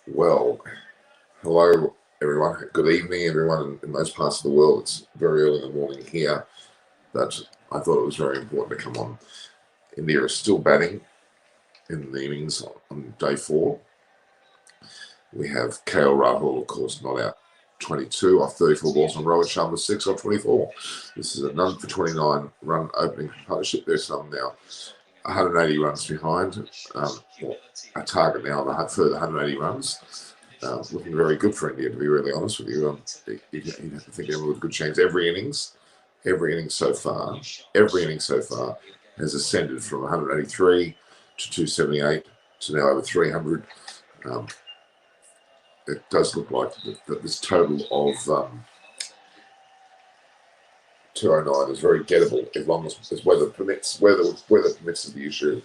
Well, hello everyone. Good evening, everyone in most parts of the world. It's very early in the morning here, but I thought it was very important to come on. India is still batting in the innings on day 4. We have KL Rahul, of course, not out. 22 off 34 balls, and Rohit Sharma 6 off 24. This is a none for 29 run opening partnership. There's some now 180 runs behind. A target now of a further 180 runs. Looking very good for India, to be really honest with you. You have to think everyone with a good chance. Every inning so far has ascended from 183 to 278 to now over 300. It does look like that this total of 209 is very gettable as long as weather permits. Weather permits is the issue.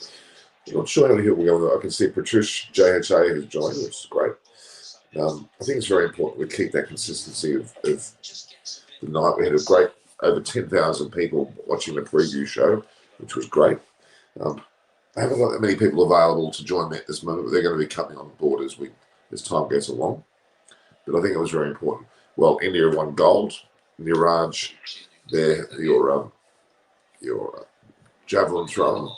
I'm not sure how many people we're going. I can see Patrish JHA has joined, which is great. I think it's very important we keep that consistency of the night. We had a great over 10,000 people watching the preview show, which was great. I haven't got that many people available to join me at this moment, but they're going to be coming on board as time goes along. But I think it was very important. Well, India won gold. Niraj, there, your javelin thrower,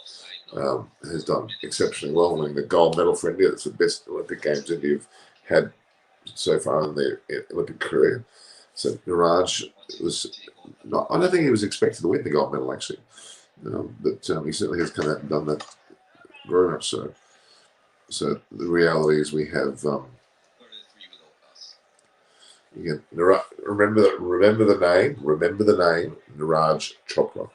has done exceptionally well, winning the gold medal for India. It's the best Olympic Games India have had so far in their Olympic career. So Niraj was not. I don't think he was expected to win the gold medal actually, but he certainly has come out and done that very much so. So the reality is we have. Again, remember the name, Niraj Chopra.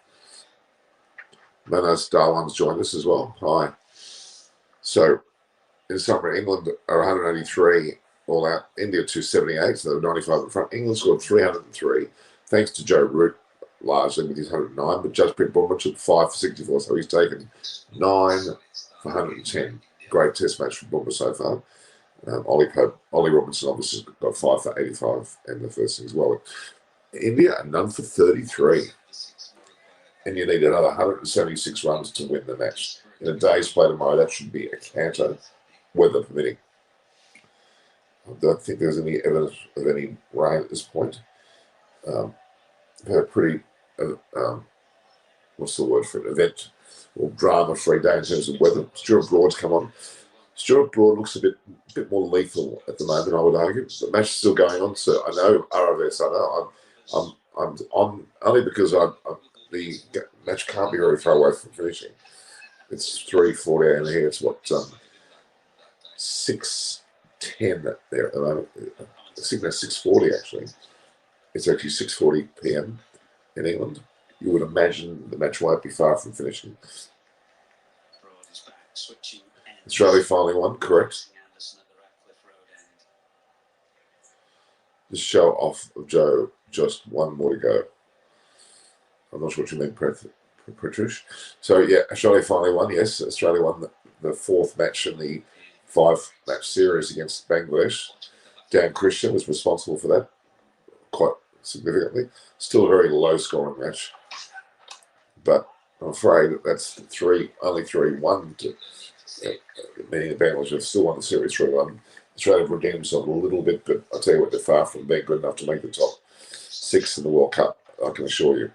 Manas Darwan's joined us as well. Hi. So, in summary, England are 183 all out. India 278, so they were 95 in front. England scored 303, thanks to Joe Root largely with his 109, but Jasprit Bumrah took 5 for 64, so he's taken 9 for 110. Great test match for Bumrah so far. Ollie Robinson obviously got 5 for 85 in the first thing as well. India are none for 33. And you need another 176 runs to win the match. In a day's play tomorrow, that should be a canter, weather permitting. I don't think there's any evidence of any rain at this point. We've had a pretty, what's the word for it, event or drama-free day in terms of weather. Stuart Broad's come on. Stuart Broad looks a bit more lethal at the moment, I would argue. The match is still going on, so I know RFS. I know I'm on only because the match can't be very far away from finishing. It's 3:40 and here. It's what 6:10 there at the moment. I think that's 6:40 actually. It's actually 6:40 p.m. in England. You would imagine the match won't be far from finishing. Australia finally won, correct. The show off of Joe, just one more to go. I'm not sure what you mean, Patrish. So, yeah, Australia finally won, yes. Australia won the 4th match in the 5-match series against Bangladesh. Dan Christian was responsible for that quite significantly. Still a very low-scoring match. But I'm afraid that's only 3-1 to... meaning the Bangladesh have still won the series 3-1. Australia have redeemed themselves a little bit, but I'll tell you what, they're far from being good enough to make the top 6 in the World Cup, I can assure you.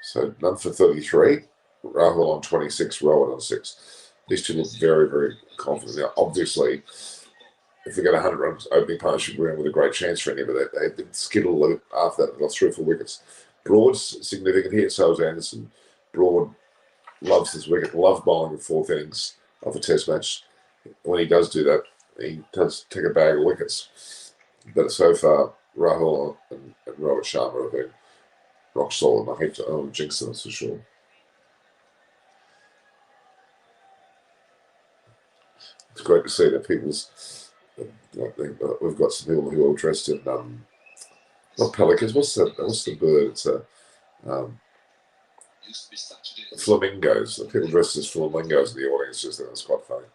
So none for 33, Rahul on 26, Rohit on 6. These two look very, very confident. Now, obviously, if we get 100 runs opening partnership, we're in with a great chance for India, but they've been skittled after that. They've got 3 or 4 wickets. Broad's significant here, so is Anderson. Broad loves this wicket, loves bowling the 4th innings of a test match. When he does do that, he does take a bag of wickets. But so far, Rahul and Rohit Sharma have been rock solid. I hate to jinx them, that's for sure. It's great to see that we've got some people who are dressed in not pelicans. What's the bird? It's a flamingos. The people dressed as flamingos in the audience just then. It's quite funny.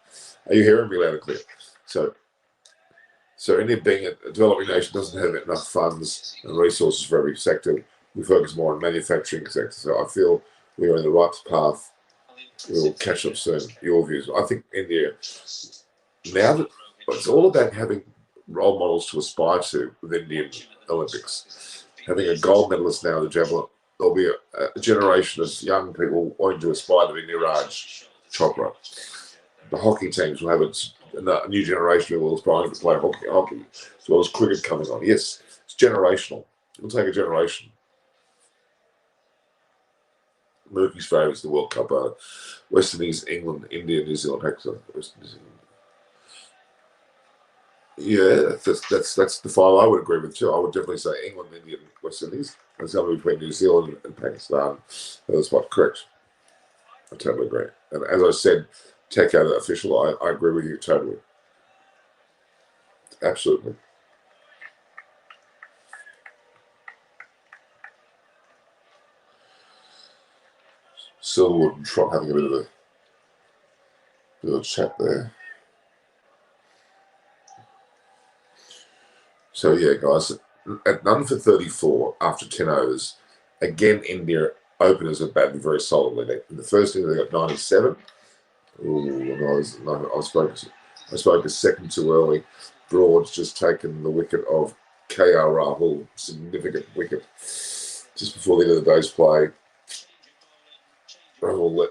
Are you hearing me loud and clear? So India being a developing nation doesn't have enough funds and resources for every sector. We focus more on manufacturing sector. So I feel we are in the right path We'll catch up soon. Your views. I think India, now that it's all about having role models to aspire to with Indian Olympics. Having a gold medalist now in the javelin, there'll be a generation of young people wanting to aspire to be Neeraj Chopra. The hockey teams will have a new generation who will aspire to play hockey, as well as cricket coming on. Yes, it's generational. It'll take a generation. Murphy's favourite is the World Cup. West Indies, England, India, New Zealand, Pakistan. Yeah, that's the file I would agree with too. I would definitely say England, India, and West Indies. It's going to be between New Zealand and Pakistan. That's what correct. I totally agree. And as I said, tech out official, I agree with you totally. Absolutely. Silverwood and Trent having a bit of a chat there. So yeah, guys, at none for 34 after 10 overs, again India openers have batted very solidly. In the first inning they got 97. Ooh, I spoke a second too early. Broad's just taken the wicket of KR Rahul, significant wicket, just before the end of the day's play. Rahul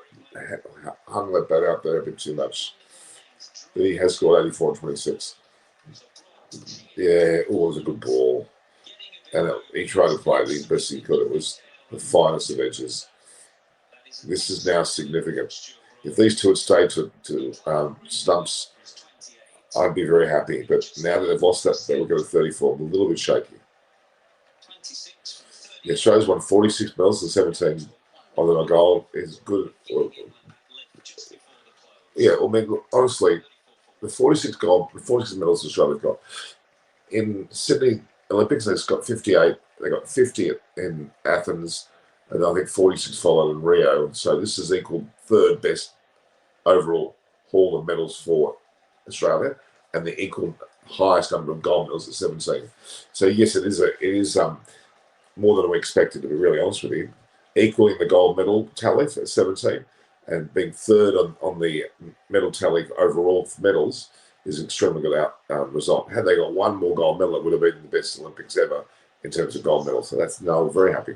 hung that bat out there a bit too much. But he has scored 84 and 26. Yeah, it was a good ball. And he tried to play the best he could. It was the finest of edges. This is now significant. If these two had stayed to stumps, I'd be very happy. But now that they've lost that, they will go to 34. I'm a little bit shaky. Yeah, Shows won 46 medals and 17 of them a goal is good. Yeah, I mean, honestly, the 46 medals Australia's got. In Sydney Olympics, they've got 58. They got 50 in Athens, and I think 46 followed in Rio. So this is equal third best overall haul of medals for Australia, and the equal highest number of gold medals at 17. So yes, it is more than we expected, to be really honest with you. Equaling the gold medal tally at 17 and being third on the medal tally overall for medals is an extremely good result. Had they got one more gold medal, it would have been the best Olympics ever in terms of gold medals. So we're very happy.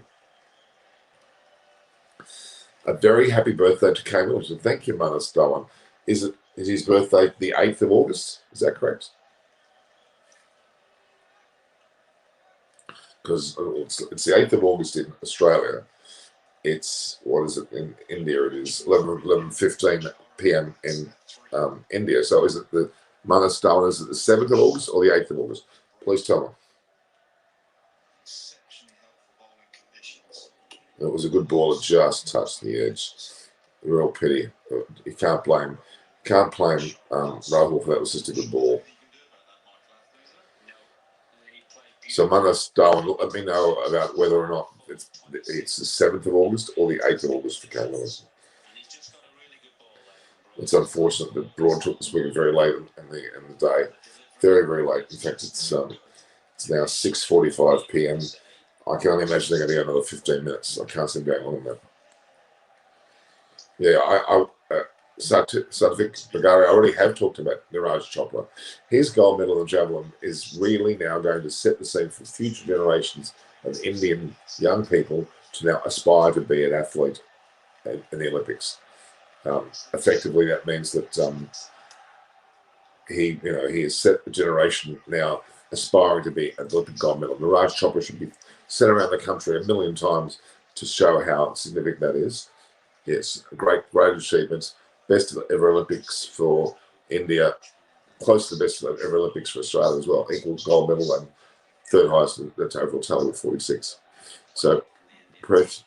A very happy birthday to Kane Wilson. Thank you, Manas Dhawan. Is his birthday the 8th of August? Is that correct? Because it's the 8th of August in Australia. It's, what is it, in India? It is 11:15 p.m. in India. So is it the Manas Dhawan, is it the 7th of August or the 8th of August? Please tell me. It was a good ball. It just touched the edge. Real pity. You can't blame Rahul for that. It was just a good ball. So Manas Dhawan, let me know about whether or not it's the 7th of August or the 8th of August for Kane Wilson. It's unfortunate that Broad took this wicket very late in the day. Very, very late. In fact, it's now 6:45 p.m. I can only imagine they're going to go another 15 minutes. I can't see them going longer than that. Yeah, Satvik Bagari, I already have talked about Neeraj Chopra. His gold medal in javelin is really now going to set the scene for future generations of Indian young people to now aspire to be an athlete in the Olympics. Effectively, that means that he has set the generation now aspiring to be an Olympic gold medal. Neeraj Chopra should be sent around the country a million times to show how significant that is. Yes, great achievements. Best ever Olympics for India, close to the best ever Olympics for Australia as well. Equal gold medal and third highest that's overall tally with 46. So, Press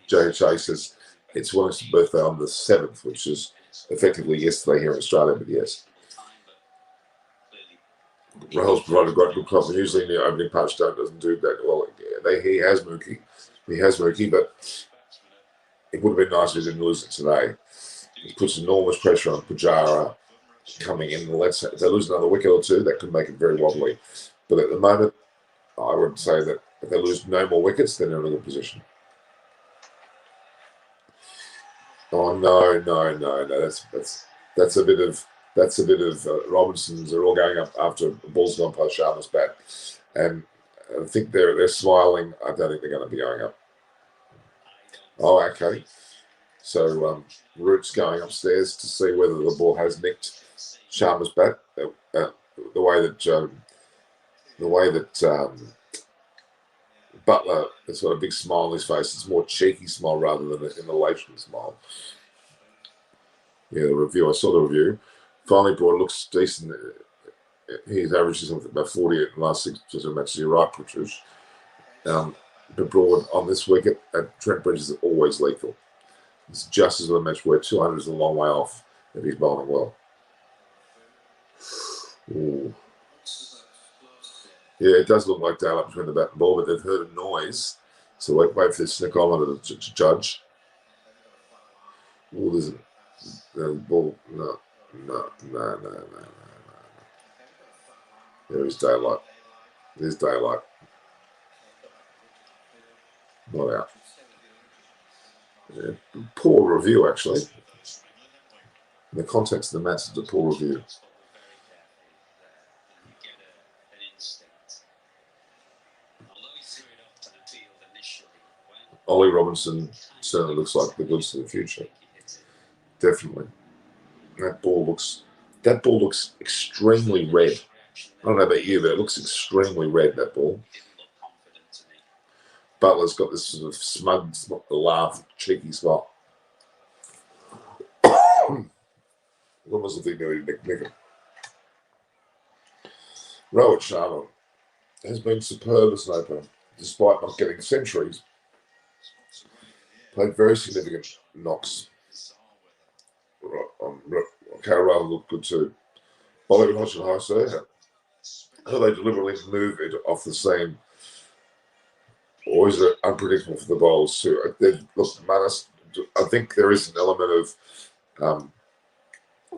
JHA says it's Williams' birthday on the 7th, which is effectively yesterday here in Australia, but yes. Rahul's provided a good club, and usually in the opening punch doesn't do that well. He has Mookie, but it would have been nice if he didn't lose it today. It puts enormous pressure on Pujara coming in. If they lose another wicket or two, that could make it very wobbly. But at the moment, I would say that if they lose no more wickets, then they're in a good position. Oh no. That's a bit of Robinsons are all going up after the ball's gone past Sharma's bat, and I think they're smiling. I don't think they're going to be going up. Oh, okay. So Root's going upstairs to see whether the ball has nicked Sharma's bat. The way that Butler has got a big smile on his face. It's more cheeky smile rather than an elation smile. Yeah, the review. I saw the review. Finally, Broad looks decent. He's averaging something about 48 in the last 6 matches. You're right, Patrice. But Broad on this wicket at Trent Bridge is always lethal. It's just as a match where 200 is a long way off if he's bowling well. Ooh. Yeah, it does look like daylight between the bat and ball, but they've heard a noise. So wait for this snickometer to judge. Oh, there's a ball. No. There is daylight. There's daylight. Not out. Yeah. Poor review, actually. In the context of the match, it's a poor review. Ollie Robinson certainly looks like the goods of the future. Definitely. That ball looks extremely red. I don't know about you, but it looks extremely red, that ball. Butler's got this sort of smug laugh, cheeky spot. When was the thing nearly Nick Nicker? Rohit Sharma has been superb as an opener, despite not getting centuries. Played very significant knocks. Carroll looked good too. Ollie Hodgson High, sir. How they deliberately move it off the seam, or is it unpredictable for the bowlers too? Look, Manus, I think there is an element of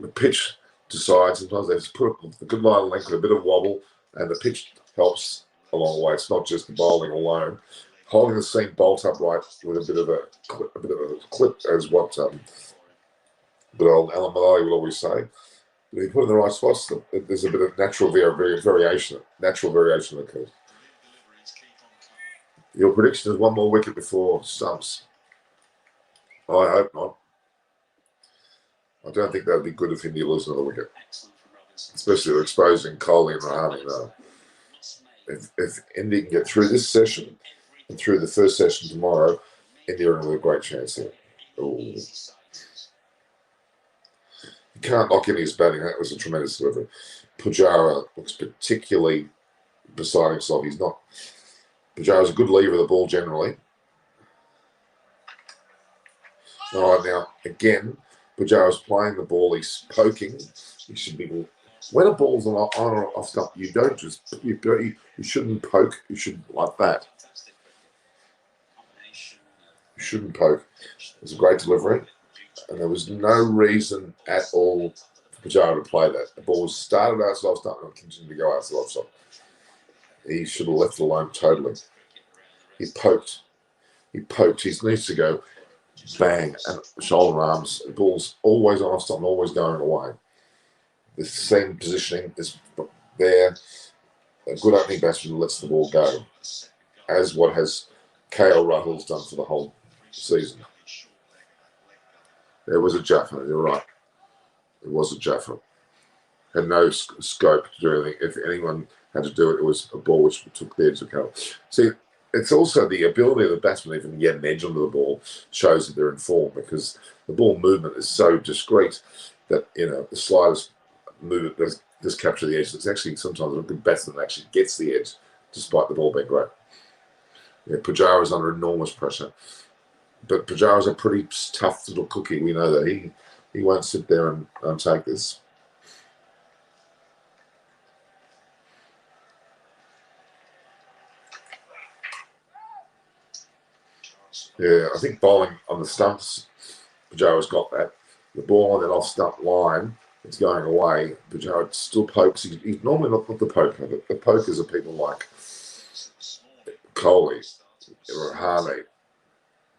the pitch decides. Sometimes they just put a good line of length with a bit of wobble, and the pitch helps along the way. It's not just the bowling alone. Holding the seam bolt upright with a bit of a clip, as what good old Alan Malloy will always say. But if you put it in the right spots, there's a bit of natural variation. Natural variation occurs. Your prediction is one more wicket before stumps. I hope not. I don't think that would be good if India lose another wicket, especially exposing Kohli and Rahane. No. If India can get through this session and through the first session tomorrow, India are with a great chance here. Ooh. You can't knock in his batting. That was a tremendous delivery. Pujara looks particularly beside himself. He's not. Pujara's a good lever of the ball generally. All right, now again, Pujara's playing the ball. He's poking. He should be. When a ball's on or off stump, you don't just you shouldn't poke. You shouldn't like that. You shouldn't poke. It was a great delivery, and there was no reason at all for Pujara to play that. The ball was started outside off stump and continued to go outside off stump. He should have left it alone totally. He poked. He needs to go bang and shoulder arms. The ball's always on off stump, always going away. The same positioning is there. A good opening batsman lets the ball go, as what has KL Rahul's done for the whole season. There was a Jaffa, you're right. It was a Jaffa. Had no scope to do anything. If anyone had to do it, it was a ball which took the edge of KL. See, it's also the ability of the batsman even get an edge onto the ball shows that they're in form, because the ball movement is so discreet that, the slightest movement does capture the edge. It's actually sometimes a good batsman actually gets the edge despite the ball being great. Yeah, Pujara is under enormous pressure. But Pujara's a pretty tough little cookie. We know that he won't sit there and take this. Yeah, I think bowling on the stumps, Pujara's got that. The ball on that off stump line, it's going away. Pujara still pokes. He's normally not the poker. The pokers are people like Kohli, Rahane.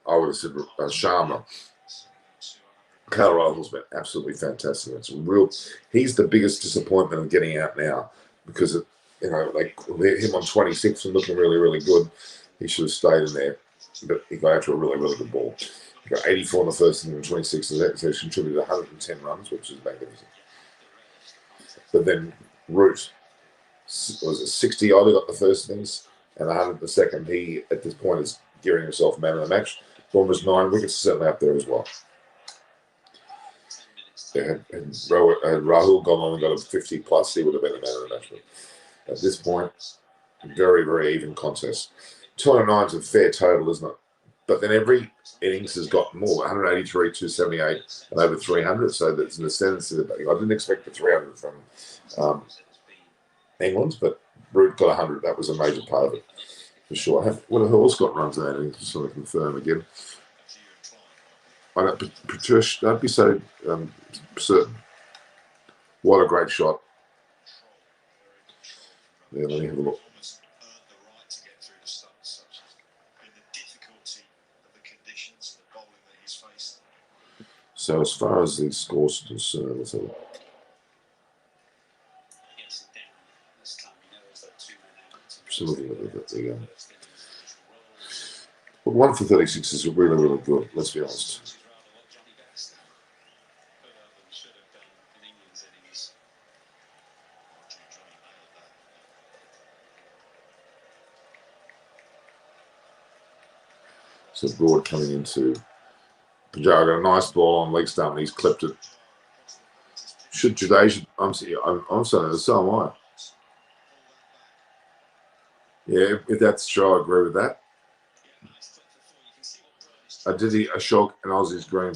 I would have said Sharma. Carl Rahul's been absolutely fantastic. It's real. He's the biggest disappointment of getting out now because like him on 26 and looking really, really good. He should have stayed in there, but he got out to a really, really good ball. He got 84 in the first inning and 26 in that, so he contributed 110 runs, which is magnificent. But then Root was it 60 odd? He got the first innings and 100 the second. He at this point is gearing himself man of the match. Almost 9 wickets, certainly up there as well. And Rahul gone on and got a 50 plus, he would have been a man of the match. At this point, very, very even contest. 209 is a fair total, isn't it? But then every innings has got more, 183, 278, and over 300. So there's an ascendancy. I didn't expect the 300 from England, but Root got 100. That was a major part of it, for sure. Who else got runs in that innings? Just want to confirm again. Patricia, don't be so certain. What a great shot. Yeah, let me have a look. So as far as these scores are concerned, let's have a look. Still looking at that. There you go. But 1 for 36 is really, really good, let's be honest. So Broad coming into Pajara, got a nice ball on leg stump and he's clipped it. I'm saying so am I. Yeah, if that's true, I agree with that. Ashok and Aussies Green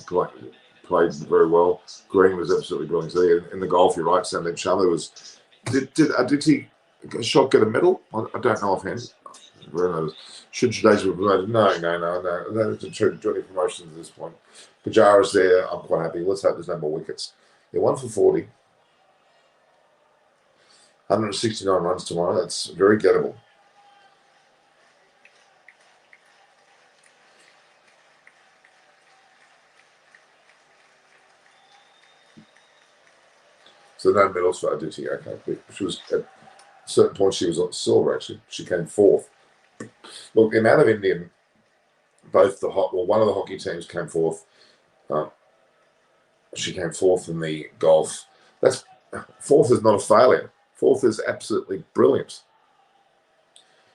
played very well. Green was absolutely brilliant. So in the golf, you're right, Sam Charlie was. Did Ashok get a medal? I don't know offhand. Should Jadeja be promoted? No. That's a joint promotion at this point. Pajara's there. I'm quite happy. Let's hope there's no more wickets. Yeah, 1 for 40. 169 runs tomorrow. That's very gettable. So no medals for Aditi. Okay, she was at a certain point. She was on silver. Actually, she came 4th. Look, the amount of Indian, one of the hockey teams came 4th. She came 4th in the golf. 4th is not a failure. 4th is absolutely brilliant.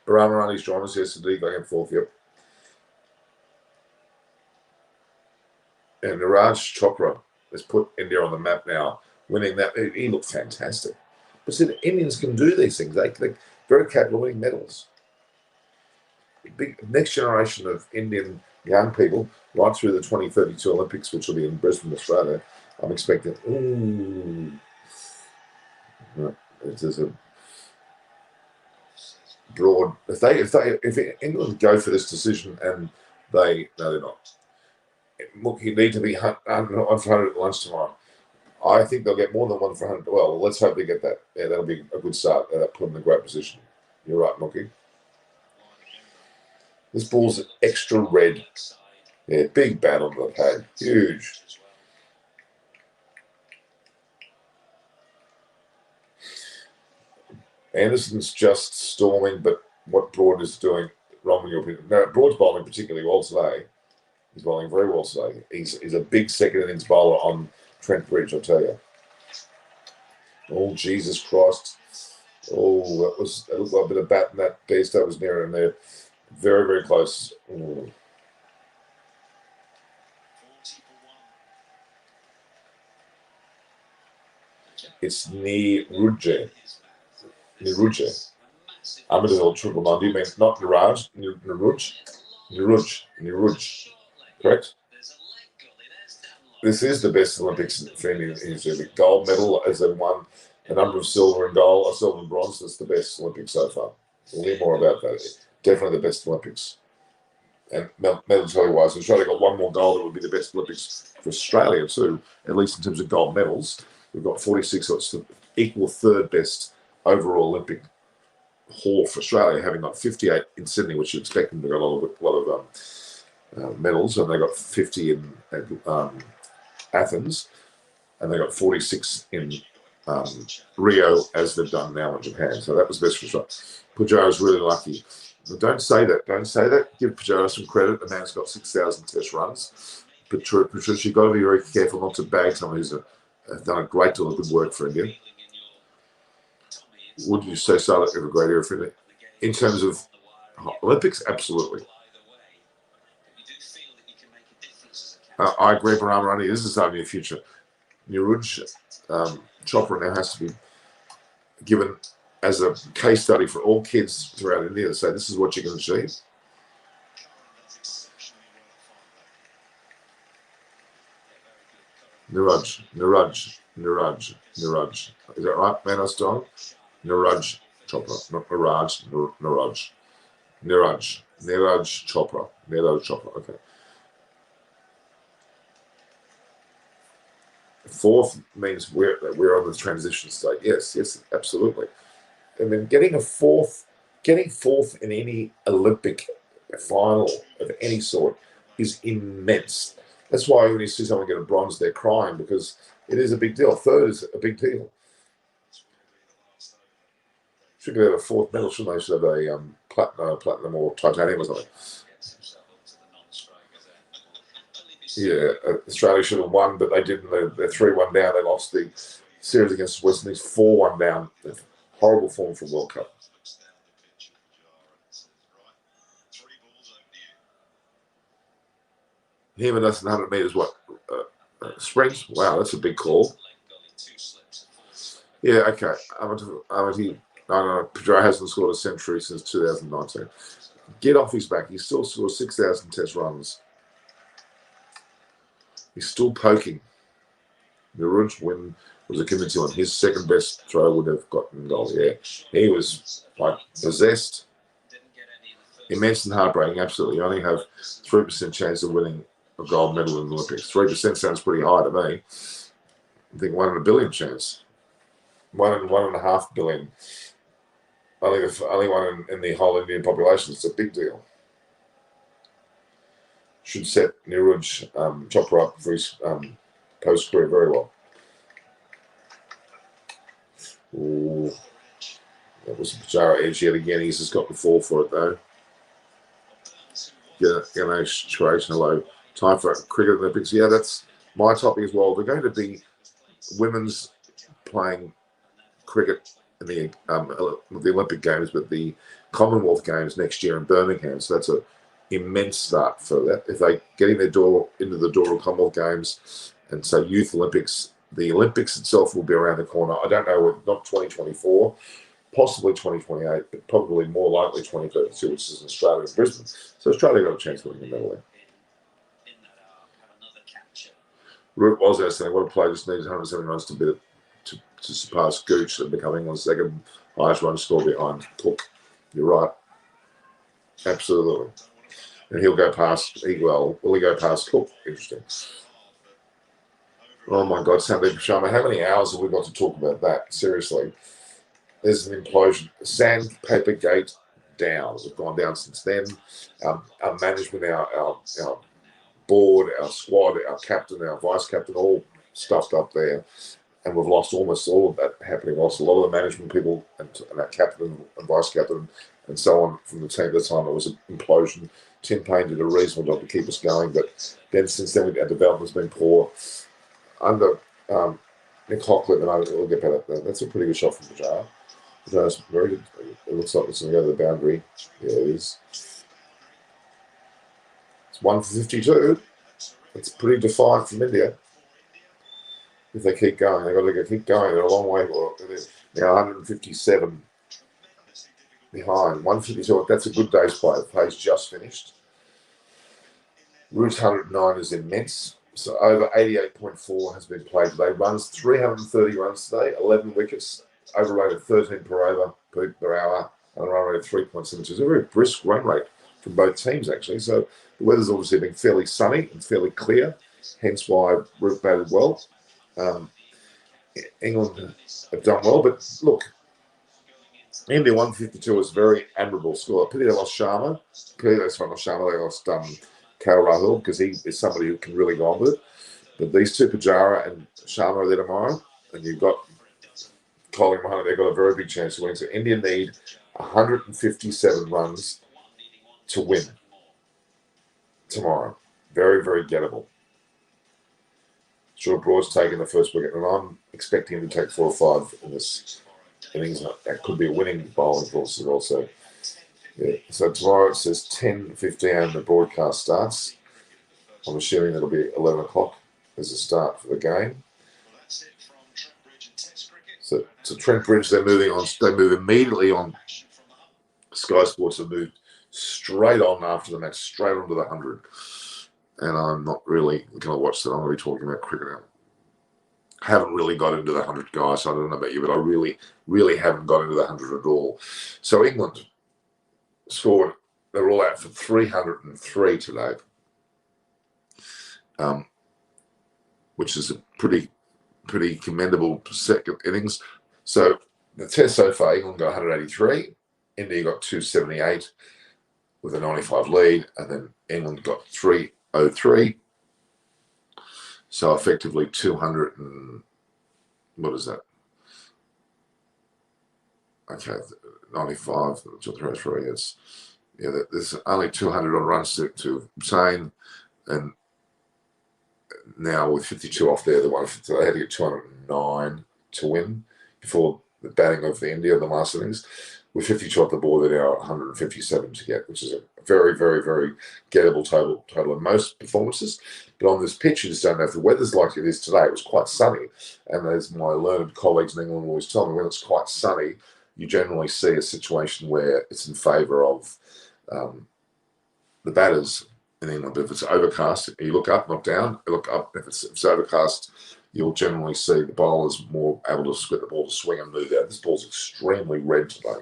Baramarani's joined us yesterday. Got him 4th. Yep. And Niraj Chopra has put India on the map now. Winning that, he looked fantastic. But see, the Indians can do these things. They're very capable of winning medals. The big next generation of Indian young people, right through the 2032 Olympics, which will be in Brisbane, Australia, I'm expecting. There's a broad. If England go for this decision and they're not. Look, you need to be on for 100 at lunch tomorrow. I think they'll get more than 1 for 100. Well, let's hope they get that. Yeah, that'll be a good start. That'll put them in a great position. You're right, Mookie. This ball's extra red. Yeah, big bat on the pad. Huge. Anderson's just storming, but what Broad is doing wrong in your opinion? No, Broad's bowling particularly well today. He's bowling very well today. He's a big second innings bowler on Trent Bridge, I'll tell you. Oh, Jesus Christ. Oh, that looked like a bit of bat in that beast. That was near and there. Very, very close. Ooh. It's Niruje. I'm going to go triple 9. Do you mean not Niraj? Niruj. Correct? This is the best Olympics for Indian history. The gold medal as they've won a number of silver and gold, or silver and bronze. That's the best Olympics so far. We'll hear more about that. Definitely the best Olympics. And medal-wise, Australia got 1 more gold. It would be the best Olympics for Australia too, at least in terms of gold medals. We've got 46, so it's the equal 3rd best overall Olympic haul for Australia, having got 58 in Sydney, which you expect them to get a lot of medals, and they got 50 in Athens, and they got 46 in Rio, as they've done now in Japan. So that was the best result. Pujaro's really lucky. But don't say that. Don't say that. Give Pujaro some credit. The man's got 6,000 test runs. Patricia, you've got to be very careful not to bag someone who's done a great deal of good work for India. Would you say Charlotte have a great area for India? In terms of Olympics, absolutely. I agree, Baramani. This is our near future. Neeraj Chopra now has to be given as a case study for all kids throughout India to say this is what you can achieve. Neeraj. Is that right, Manos Don? Neeraj Chopra, not Neeraj. Neeraj Chopra. Okay. Fourth means we're on the transition state. Yes, absolutely. I mean, getting fourth in any Olympic final of any sort is immense. That's why when you see someone get a bronze, they're crying, because it is a big deal. Third is a big deal. Should have a fourth medal, shouldn't they? Should have a platinum or titanium or something. Yeah, Australia should have won, but they didn't. They're 3-1 down. They lost the series against West Indies 4-1 down. Horrible form from World Cup. Him and us in 100 metres, what? Sprint? Wow, that's a big call. Yeah, okay. Pedro hasn't scored a century since 2019. Get off his back. He still scored 6,000 test runs. He's still poking. Neeraj win was a convincing one. His second best throw would have gotten goal. Yeah, he was like possessed. Immense and heartbreaking. Absolutely. You only have 3% chance of winning a gold medal in the Olympics. 3% sounds pretty high to me. I think 1 in a billion chance. 1 in 1.5 billion. Only one in the whole Indian population. It's a big deal. Should set Neeraj Chopra up for his post-career very well. Ooh. That was a Pujara edge yet again. He's just got the fall for it, though. Ganesh hello. Time for cricket Olympics. Yeah, that's my topic as well. They're going to be women's playing cricket in the Olympic Games, but the Commonwealth Games next year in Birmingham. So that's an immense start for that. If they get in into the door of Commonwealth Games and say Youth Olympics, the Olympics itself will be around the corner. I don't know, not 2024, possibly 2028, but probably more likely 2032, which is in Australia and Brisbane. So Australia got a chance of winning the medal there. Root was outstanding. What a player, just needs 170 runs to surpass Gooch and become England's second highest run score behind Cook. You're right. Absolutely. And he'll go past Will he go past Cook? Interesting. Oh my God, Sandeep Sharma, how many hours have we got to talk about that? Seriously. There's an implosion. Sandpaper gate down. We've gone down since then. Our management, our board, our squad, our captain, our vice captain, all stuffed up there. And we've lost almost all of that happening. Lost a lot of the management people and our captain and vice captain and so on from the team at the time. It was an implosion. Tim Payne did a reasonable job to keep us going. But then since then, our development's been poor. Under Nick Hockley at the moment, it'll get better. That's a pretty good shot from Pujara. Pujara's very good. It looks like it's going to go to the boundary. Yeah, it is. It's 1 for 52. It's pretty defiant from India. If they keep going, they've got to keep going. They're a long way. Now 157 behind. 152. That's a good day's play. The play's just finished. Route 109 is immense. So over 88.4 has been played today. Runs 330 runs today. 11 wickets. Over rate of 13 per over per hour. And a run rate of 3.7, which is a very brisk run rate from both teams, actually. So the weather's obviously been fairly sunny and fairly clear. Hence why Root batted well. England have done well, but look, India 152 is a very admirable score. Pity they lost Sharma. They lost KL Rahul because he is somebody who can really go on with it. But these two, Pujara and Sharma, are there tomorrow, and you've got Colin Mahoney. They've got a very big chance to win. So India need 157 runs to win tomorrow. Very, very gettable. Sure, Broad's taking the first wicket, and I'm expecting him to take 4 or 5 in this innings. That could be a winning bowling force as well. So, yeah. So tomorrow it says 10:15 the broadcast starts. I'm assuming it'll be 11 o'clock as a start for the game. So Trent Bridge, they're moving on. They move immediately on. Sky Sports have moved straight on after the match, straight onto the 100. And I'm not really going to watch that. I'm going to be talking about cricket now. I haven't really got into the 100, guys. I don't know about you, but I really, really haven't got into the 100 at all. So England scored, they're all out for 303 today, which is a pretty commendable second innings. So the test so far, England got 183, India got 278 with a 95 lead, and then England got 303. So effectively 200 and, what is that? Okay, 95, 203, it's, yeah, there's only 200 on runs to obtain, and now with 52 off there, they had to get 209 to win before the batting of the India in the last innings. With 52 off the board, they're now 157 to get, which is a very, very, very gettable total in most performances. But on this pitch, you just don't know if the weather's like it is today. It was quite sunny, and as my learned colleagues in England always tell me, when it's quite sunny, you generally see a situation where it's in favour of the batters in England. If it's overcast, you look up, not down. You look up. If it's overcast, you'll generally see the bowlers more able to get the ball to swing and move out. This ball's extremely red today.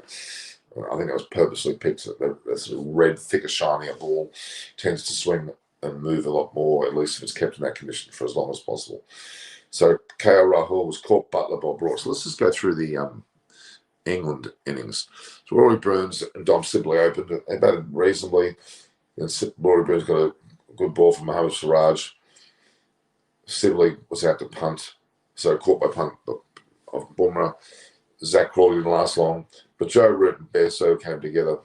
I think it was purposely picked. That sort of red, thicker, shinier ball tends to swing and move a lot more, at least if it's kept in that condition for as long as possible. So KL Rahul was caught, Butler, Bob Broad. So let's just go through the England innings. So Rory Burns and Dom Sibley opened. They batted reasonably. And Rory Burns got a good ball from Mohammad Siraj. Sibley was out to punt, so caught by punt of Bumrah. Zach Crawley didn't last long, but Joe Root and Bairstow came together,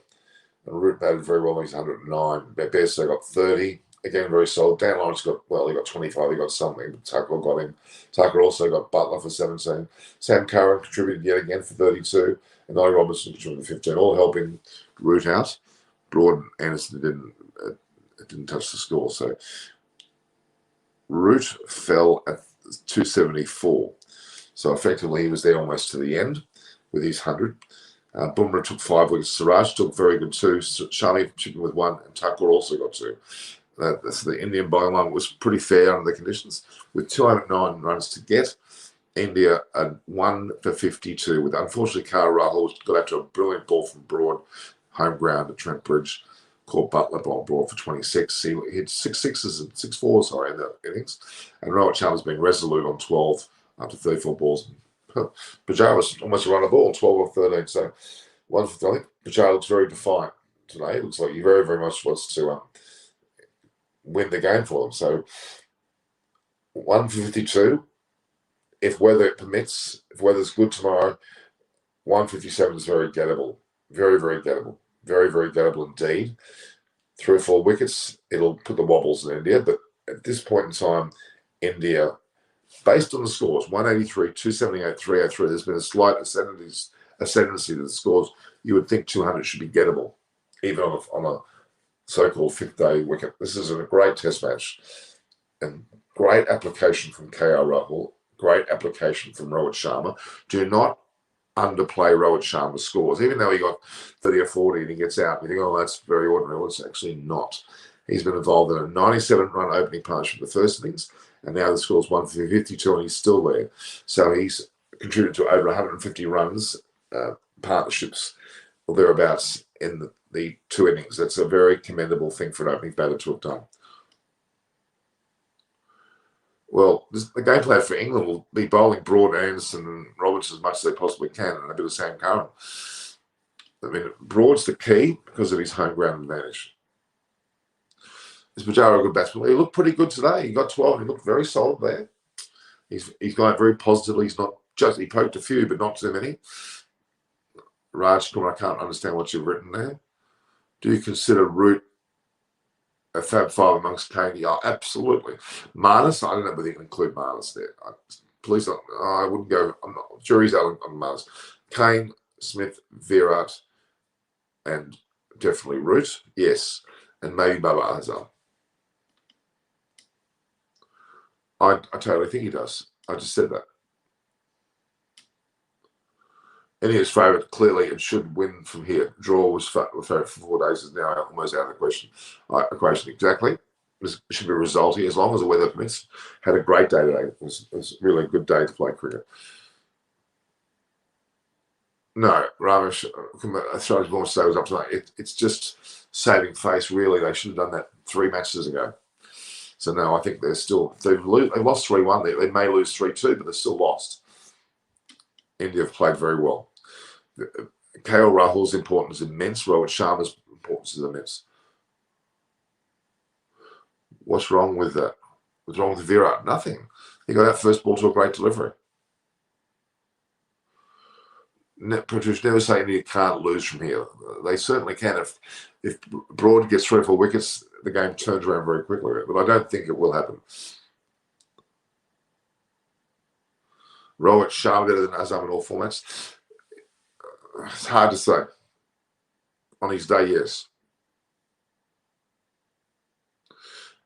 and Root batted very well. He's 109. Bairstow got 30. Again, very solid. Dan Lawrence he got 25. He got something, but Tucker got him. Tucker also got Butler for 17. Sam Curran contributed yet again for 32, and Ollie Robertson contributed for 15, all helping Root out. Broad and Anderson didn't touch the score, so Root fell at 274. So effectively, he was there almost to the end with his 100. Bumrah took 5 wickets. Siraj took very good 2. Shami chipping with 1, and Thakur also got 2. That's the Indian bowling line was pretty fair under the conditions. With 209 runs to get, India had 1 for 52. With unfortunately, KL Rahul got out to a brilliant ball from Broad, home ground at Trent Bridge. Caught Butler Broad for 26. He hit 6 sixes and 6 fours, in the innings. And Rohit Sharma's been resolute on 12 after 34 balls. Pujara was almost a run a ball, 12 or 13. So, I think Pujara looks very defiant today. It looks like he very, very much wants to win the game for them. So, 152. If weather permits, if weather's good tomorrow, 157 is very gettable. Very, very gettable. Very, very gettable indeed. 3 or 4 wickets, it'll put the wobbles in India. But at this point in time, India, based on the scores, 183, 278, 303, there's been a slight ascendancy to the scores. You would think 200 should be gettable, even on a so-called 5th-day wicket. This is a great test match. And great application from KL Rahul. Great application from Rohit Sharma. Do not underplay Rohit Sharma's scores. Even though he got 30 or 40 and he gets out, you think, oh, that's very ordinary. Well, it's actually not. He's been involved in a 97-run opening partnership in the first innings, and now the score's 152 and he's still there. So he's contributed to over 150 runs, partnerships, or thereabouts in the 2 innings. That's a very commendable thing for an opening batter to have done. Well, the game plan for England will be bowling Broad, Anderson, and Roberts as much as they possibly can, and a bit of Sam Curran. I mean, Broad's the key because of his home ground advantage. Is Pujara a good batsman? He looked pretty good today. He got 12. He looked very solid there. He's going very positively. He's not just, he poked a few, but not too many. Raj Kumar, I can't understand what you've written there. Do you consider Root a Fab Five amongst Kane? Yeah, absolutely. Marnus, I don't know whether you can include Marnus there. Please don't. I wouldn't go. I'm not. Jury's out on Marnus. Kane, Smith, Virat, and definitely Root. Yes, and maybe Baba Azhar. I totally think he does. I just said that. India's favourite, clearly, and should win from here. Draw was favourite for 4 days, is now almost out of the question. Equation, exactly. It should be a result here, as long as the weather permits. Had a great day today. It was really a good day to play cricket. No, Ramesh, Australia's more say was up tonight. It's just saving face, really. They should have done that 3 matches ago. So, no, I think they're still, they've lost 3-1. They may lose 3-2, but they're still lost. India have played very well. KL Rahul's importance is immense. Rohit Sharma's importance is immense. What's wrong with that? What's wrong with Virat? Nothing. He got that first ball to a great delivery. Patricia, never say India can't lose from here. They certainly can. If Broad gets 3 or 4 wickets, the game turns around very quickly. But I don't think it will happen. Rohit Sharma better than Azam in all formats. It's hard to say. On his day, yes.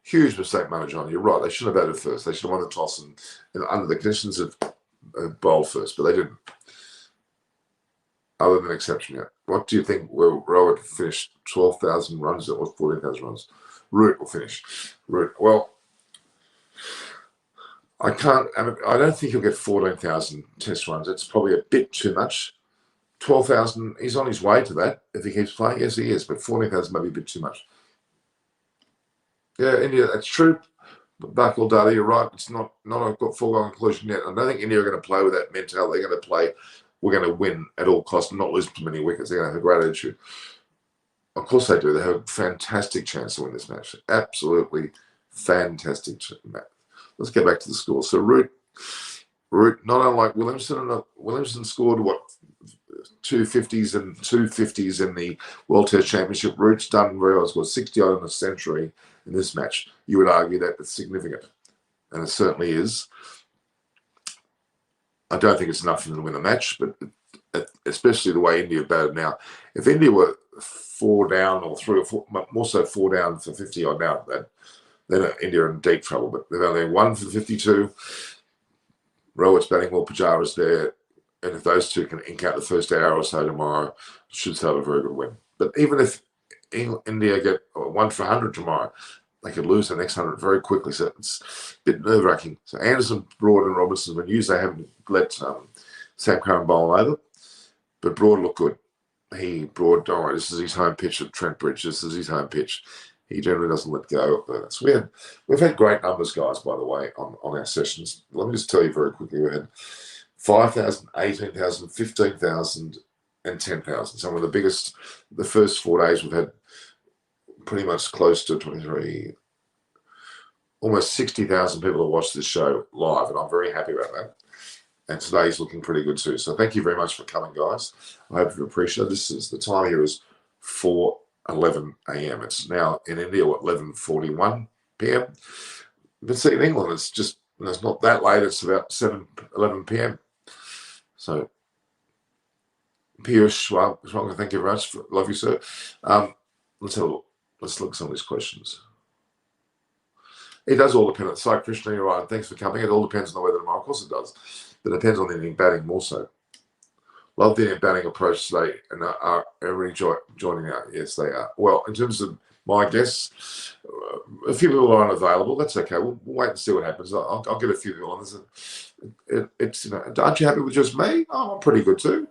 Huge mistake, Manajan. You're right. They should have batted first. They should have won the toss and under the conditions of bowled first, but they didn't. Other than exception, yeah. What do you think? Will Rohit finish 12,000 runs or 14,000 runs? Root will finish. Root. Well, I don't think he'll get 14,000 test runs. It's probably a bit too much. 12,000, he's on his way to that if he keeps playing. Yes, he is, but 14,000 might be a bit too much. Yeah, India, that's true. But Bakul Dada, you're right. It's not a foregone conclusion yet. I don't think India are going to play with that mentality. They're going to play, we're going to win at all costs and not lose too many wickets. They're going to have a great attitude. Of course they do. They have a fantastic chance to win this match. Absolutely fantastic match. Let's get back to the score. So Root, not unlike Williamson, Williamson scored what, 250s and 250s in the World Test Championship. Root's done very well. Scored 60 odd in a century in this match. You would argue that it's significant, and it certainly is. I don't think it's enough for them to win the match, but especially the way India batted now. If India were 4 down or 3 or 4, more so 4 down for 50 odd now, then India are in deep trouble. But they've only won for 52. Rohit's batting well, Pujara's there. And if those two can ink out the first hour or so tomorrow, it should start a very good win. But even if India get 1 for 100 tomorrow, they could lose the next 100 very quickly. So it's a bit nerve-wracking. So Anderson, Broad, and Robinson, when used, they haven't let Sam Curran bowl over. But Broad looked good. Broad, don't worry, this is his home pitch at Trent Bridge. This is his home pitch. He generally doesn't let go. So we've had great numbers, guys, by the way, on our sessions. Let me just tell you very quickly. We had 5,000, 18,000, 15,000, and 10,000. Some of the biggest. The first 4 days we've had pretty much close to 23, almost 60,000 people have watched this show live, and I'm very happy about that. And today's looking pretty good too. So thank you very much for coming, guys. I hope you appreciate it. This is the time here is 4:11 a.m. It's now in India, 11:41 p.m. But see, in England, it's not that late. It's about 7:11 p.m. So, Piyush, thank you very much. Love you, sir. Let's have a look. Let's look at some of these questions. It does all depend on the site. Krishna, you're right. Thanks for coming. It all depends on the weather tomorrow. Of course it does. But it depends on the Indian batting more so. Love the Indian batting approach today. And are everybody joining out? Yes, they are. Well, in terms of my guests, a few people aren't available. That's okay. We'll wait and see what happens. I'll get a few people on. Aren't you happy with just me? Oh, I'm pretty good too.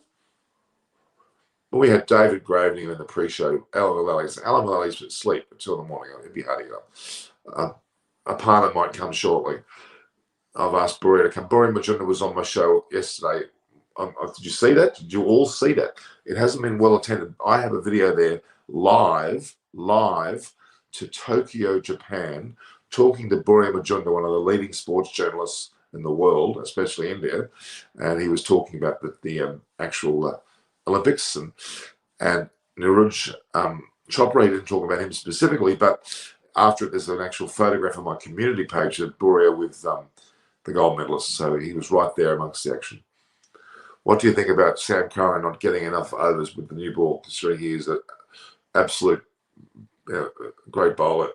We had David Gravening in the pre-show. Alan Mullally's asleep at 2 in the morning. It'd be hard to get up. A partner might come shortly. I've asked Buri to come. Buri Majunda was on my show yesterday. Did you see that? Did you all see that? It hasn't been well attended. I have a video there live to Tokyo, Japan, talking to Buriya Majumdar, one of the leading sports journalists in the world, especially India, and he was talking about the actual Olympics, and Niraj Chopra, he didn't talk about him specifically, but after it, there's an actual photograph on my community page of Buriya with the gold medalist, so he was right there amongst the action. What do you think about Sam Curran not getting enough overs with the new ball, considering he is an absolute great bowler?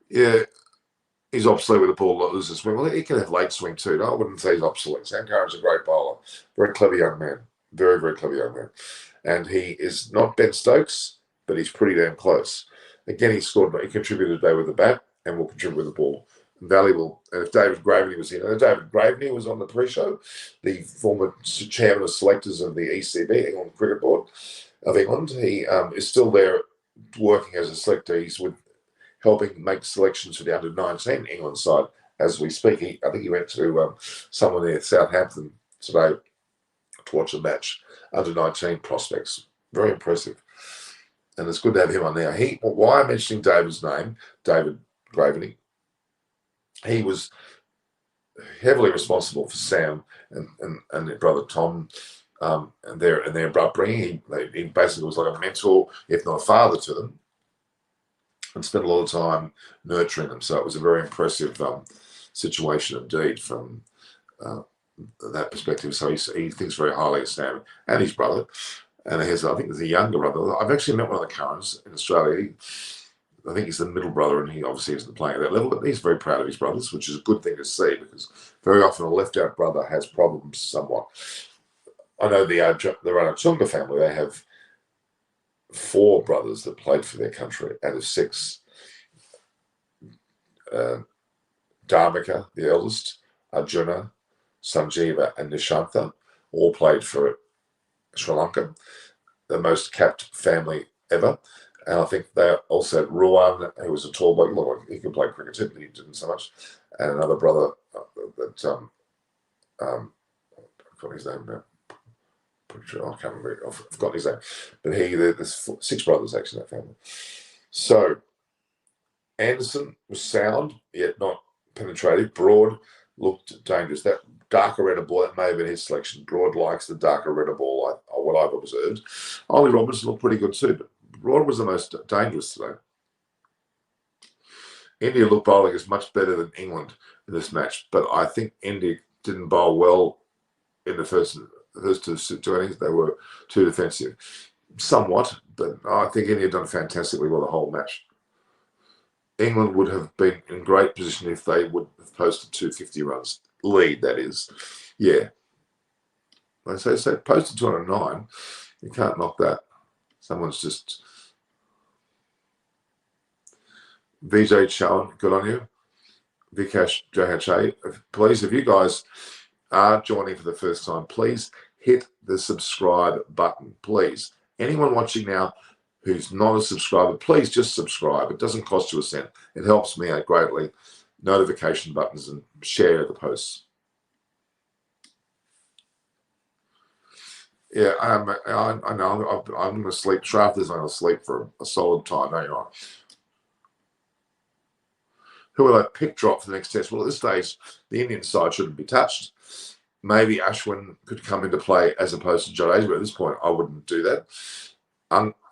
Yeah, he's obsolete with the ball that loses swing. Well, he can have late swing too. No, I wouldn't say he's obsolete. Sam Curran's a great bowler. Very clever young man. Very, very clever young man. And he is not Ben Stokes, but he's pretty damn close. Again, he contributed today with the bat and will contribute with the ball. Valuable. And if David Graveney was in, David Graveney was on the pre-show, the former chairman of selectors of the ECB, England Cricket Board of England. He is still there working as a selector. He's helping make selections for the under-19 England side as we speak. I think he went to someone near Southampton today to watch a match. Under-19 prospects. Very impressive. And it's good to have him on there. Why I'm mentioning David's name, David Graveney, he was heavily responsible for Sam and their brother Tom and their upbringing. He basically was like a mentor, if not a father to them, and spent a lot of time nurturing them. So it was a very impressive situation indeed from that perspective. So he thinks very highly of Sam and his brother. And I think there's a younger brother. I've actually met one of the Currans in Australia. I think he's the middle brother, and he obviously isn't playing at that level, but he's very proud of his brothers, which is a good thing to see, because very often a left-out brother has problems somewhat. I know the Ranatunga family, they have 4 brothers that played for their country out of 6. Dharmika, the eldest, Arjuna, Sanjeeva, and Nishantha all played for Sri Lanka, the most capped family ever. And I think they also had Ruan, who was a tall bloke. Look, he could play cricket too, but he didn't so much. And another brother that I've got his name now. Pretty sure I can't remember. I've forgotten his name. But there's 6 brothers actually in that family. So Anderson was sound, yet not penetrative. Broad looked dangerous. That darker redder ball, that may have been his selection. Broad likes the darker redder ball, what I've observed. Ollie Robinson looked pretty good too, but Broad was the most dangerous today. India looked bowling is much better than England in this match, but I think India didn't bowl well in the first 2 innings. They were too defensive. Somewhat, but I think India done fantastically well the whole match. England would have been in great position if they would have posted 250 runs lead, that is. Yeah. They say posted 209. You can't knock that. Someone's just... Vijay Chowan, good on you. Vikash JHA, please, if you guys are joining for the first time, please hit the subscribe button, please. Anyone watching now who's not a subscriber, please just subscribe. It doesn't cost you a cent. It helps me out greatly. Notification buttons and share the posts. Yeah, I know. I'm going to sleep. Shrafther's going to sleep for a solid time. No, you're right. Who will I pick drop for the next test? Well, at this stage, the Indian side shouldn't be touched. Maybe Ashwin could come into play as opposed to Jadeja, but at this point, I wouldn't do that.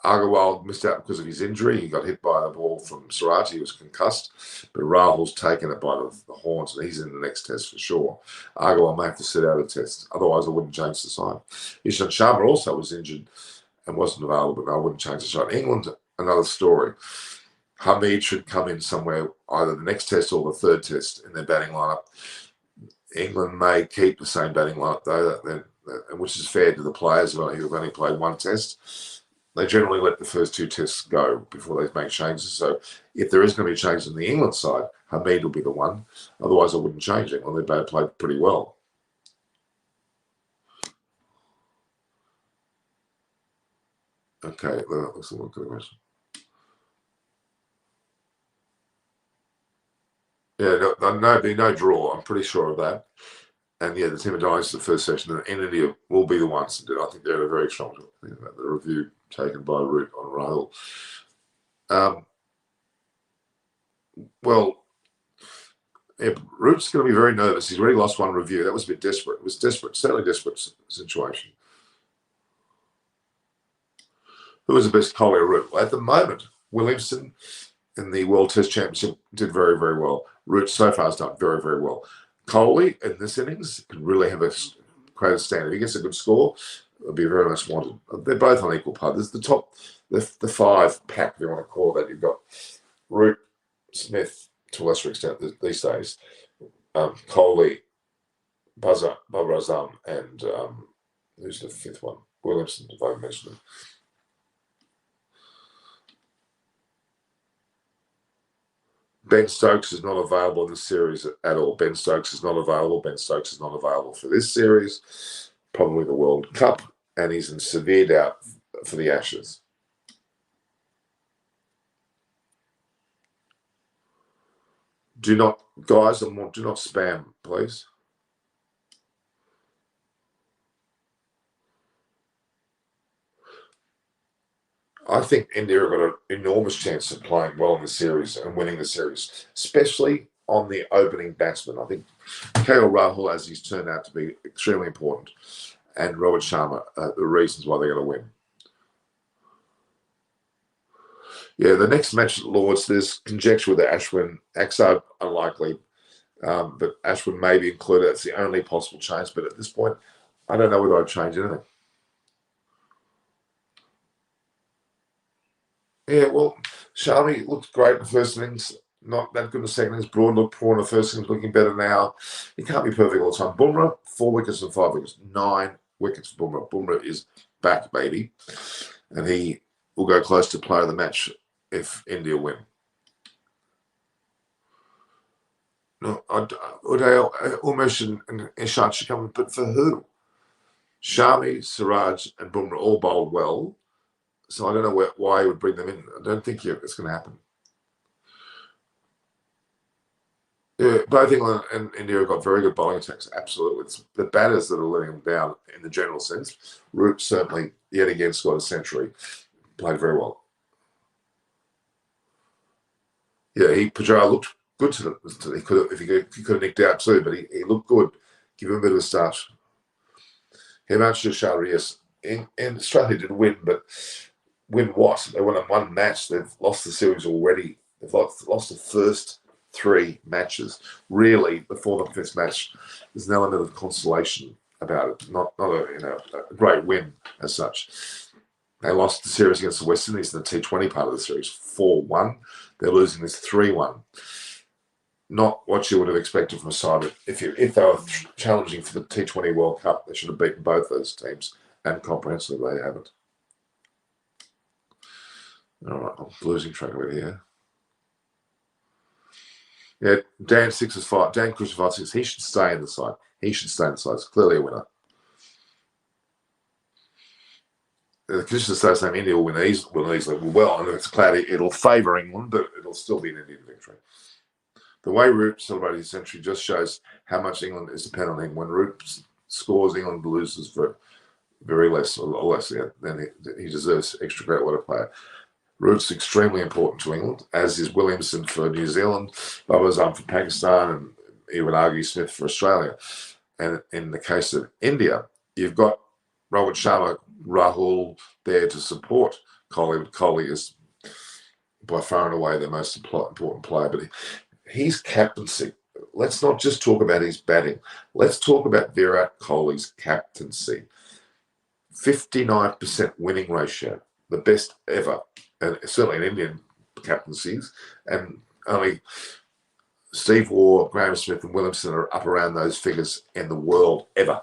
Agarwal missed out because of his injury. He got hit by a ball from Suraj. He was concussed, but Rahul's taken it by the horns, and he's in the next test for sure. Agarwal may have to sit out a test. Otherwise, I wouldn't change the side. Ishant Sharma also was injured and wasn't available, but I wouldn't change the side. England, another story. Hamid should come in somewhere, either the next test or the third test in their batting lineup. England may keep the same batting lineup, though, which is fair to the players who have only played 1 test. They generally let the first 2 tests go before they make changes. So if there is going to be a change in the England side, Hamid will be the one. Otherwise, I wouldn't change England. They both played pretty well. Okay, let's look at the question. Yeah, no draw. I'm pretty sure of that. And yeah, the team advised the first session, and India will be the ones to do it. I think they're a very strong. The review taken by Root on Rahul. Well, yeah, Root's going to be very nervous. He's already lost one review. That was a bit desperate. It was desperate, certainly desperate situation. Who was the best Collier or Root? Well, at the moment, Williamson in the World Test Championship did very, very well. Root so far has done very, very well. Coley in this innings can really have a great standard. If he gets a good score, it'll be very much wanted. They're both on equal par. There's the top, the five pack, if you want to call that. You've got Root, Smith, to a lesser extent these days, Coley, Buzzer, Babrazam, and who's the fifth one? Williamson, if I mentioned him. Ben Stokes is not available in this series at all. Ben Stokes is not available. Ben Stokes is not available for this series, probably the World Cup, and he's in severe doubt for the Ashes. Do not, guys, do not spam, please. I think India have got an enormous chance of playing well in the series and winning the series, especially on the opening batsman. I think KL Rahul, as he's turned out to be, extremely important, and Rohit Sharma are the reasons why they're going to win. Yeah, the next match at Lords, there's conjecture with the Ashwin. Axar, unlikely, but Ashwin may be included. That's the only possible change, but at this point, I don't know whether I'd change anything. Yeah, well, Sharma looked great in the first innings, not that good in the second innings. Broad looked poor in the first innings, looking better now. He can't be perfect all the time. Bumrah, 4 wickets and 5 wickets. 9 wickets for Bumrah. Bumrah is back, baby. And he will go close to player of the match if India win. No, Umesh and Ishant should come, but for who? Shami, Siraj, and Bumrah all bowled well. So I don't know why he would bring them in. I don't think it's going to happen. Yeah, both England and India have got very good bowling attacks. Absolutely. It's the batters that are letting them down in the general sense. Root certainly, yet again, scored a century. Played very well. Yeah, Pujara looked good to them. He could have nicked out too, but he looked good. Give him a bit of a start. Himanshu Shah, yes. In Australia did win, but win what? They won one match. They've lost the series already. They've lost the first 3 matches. Really, before the 5th match, there's an element of consolation about it. Not a great win as such. They lost the series against the West Indies in the T20 part of the series, 4-1. They're losing this 3-1. Not what you would have expected from a side. If they were challenging for the T20 World Cup, they should have beaten both those teams, and comprehensively they haven't. All right, I'm losing track of it here. Yeah, Dan 6 is 5. Dan Crucified 6. He should stay in the side. It's clearly a winner. The conditions stay the same. India will win easily. Well, and if it's cloudy, it'll favour England, but it'll still be an Indian victory. The way Root celebrated his century just shows how much England is dependent on him. When Root scores, England loses for very less or less. Yeah, then he deserves extra credit. What a player. Root's extremely important to England, as is Williamson for New Zealand, Babazam for Pakistan, and even Argy Smith for Australia. And in the case of India, you've got Rohit Sharma, Rahul there to support Kohli. Kohli is by far and away the most important player, but his captaincy. Let's not just talk about his batting. Let's talk about Virat Kohli's captaincy. 59% winning ratio, the best ever, and certainly in Indian captaincies. And only Steve Waugh, Graham Smith, and Williamson are up around those figures in the world ever.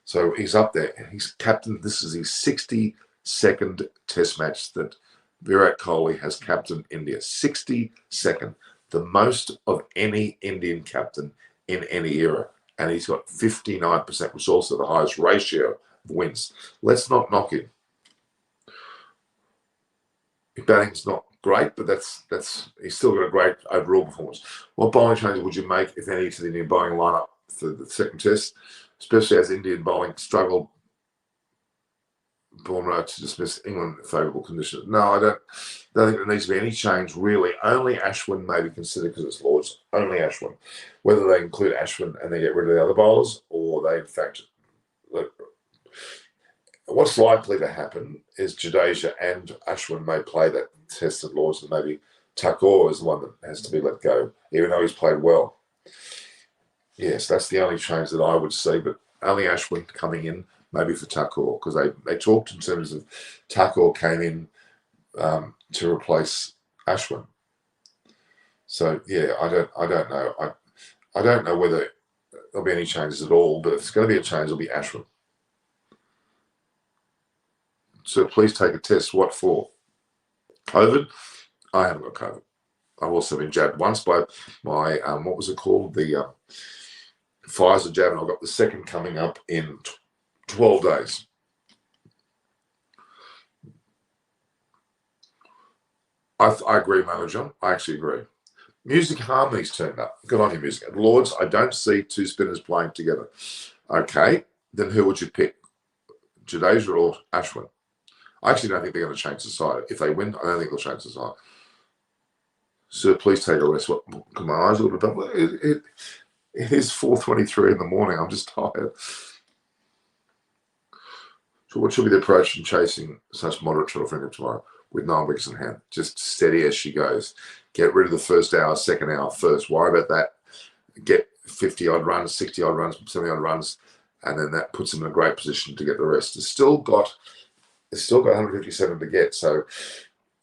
So he's up there. He's captain. This is his 62nd Test match that Virat Kohli has captained India. 62nd, the most of any Indian captain in any era. And he's got 59%, which is also the highest ratio of wins. Let's not knock him. His batting's not great, but he's still got a great overall performance. What bowling changes would you make, if any, to the Indian bowling lineup for the second Test, especially as Indian bowling struggled Bournemouth to dismiss England favourable conditions. No, I don't think there needs to be any change, really. Only Ashwin may be considered because it's Lords. Only Ashwin. Whether they include Ashwin and they get rid of the other bowlers, or they, in fact, what's likely to happen is Jadeja and Ashwin may play that test at Lords, and maybe Thakur is the one that has to be let go, even though he's played well. Yes, that's the only change that I would see, but only Ashwin coming in, maybe for Thakur, because they talked in terms of Thakur came in to replace Ashwin. So yeah, I don't know. I don't know whether there'll be any changes at all, but if it's going to be a change, it'll be Ashwin. So please take a test. What for? COVID? I haven't got COVID. I've also been jabbed once by my what was it called? The Pfizer jab, and I've got the second coming up in 12 days. I agree, Mama John. I actually agree. Music harmonies turned up. Good on you, music. At Lords, I don't see two spinners playing together. Okay, then who would you pick? Jadeja or Ashwin? I actually don't think they're going to change the side. If they win, I don't think they'll change the side. So please take a rest. What? My eyes a little bit. It is 4:23 in the morning. I'm just tired. So what should be the approach in chasing such moderate short finger tomorrow with 9 wickets in hand? Just steady as she goes. Get rid of the first hour, second hour first. Worry about that. Get 50-odd runs, 60-odd runs, 70-odd runs, and then that puts them in a great position to get the rest. It's still got 157 to get, so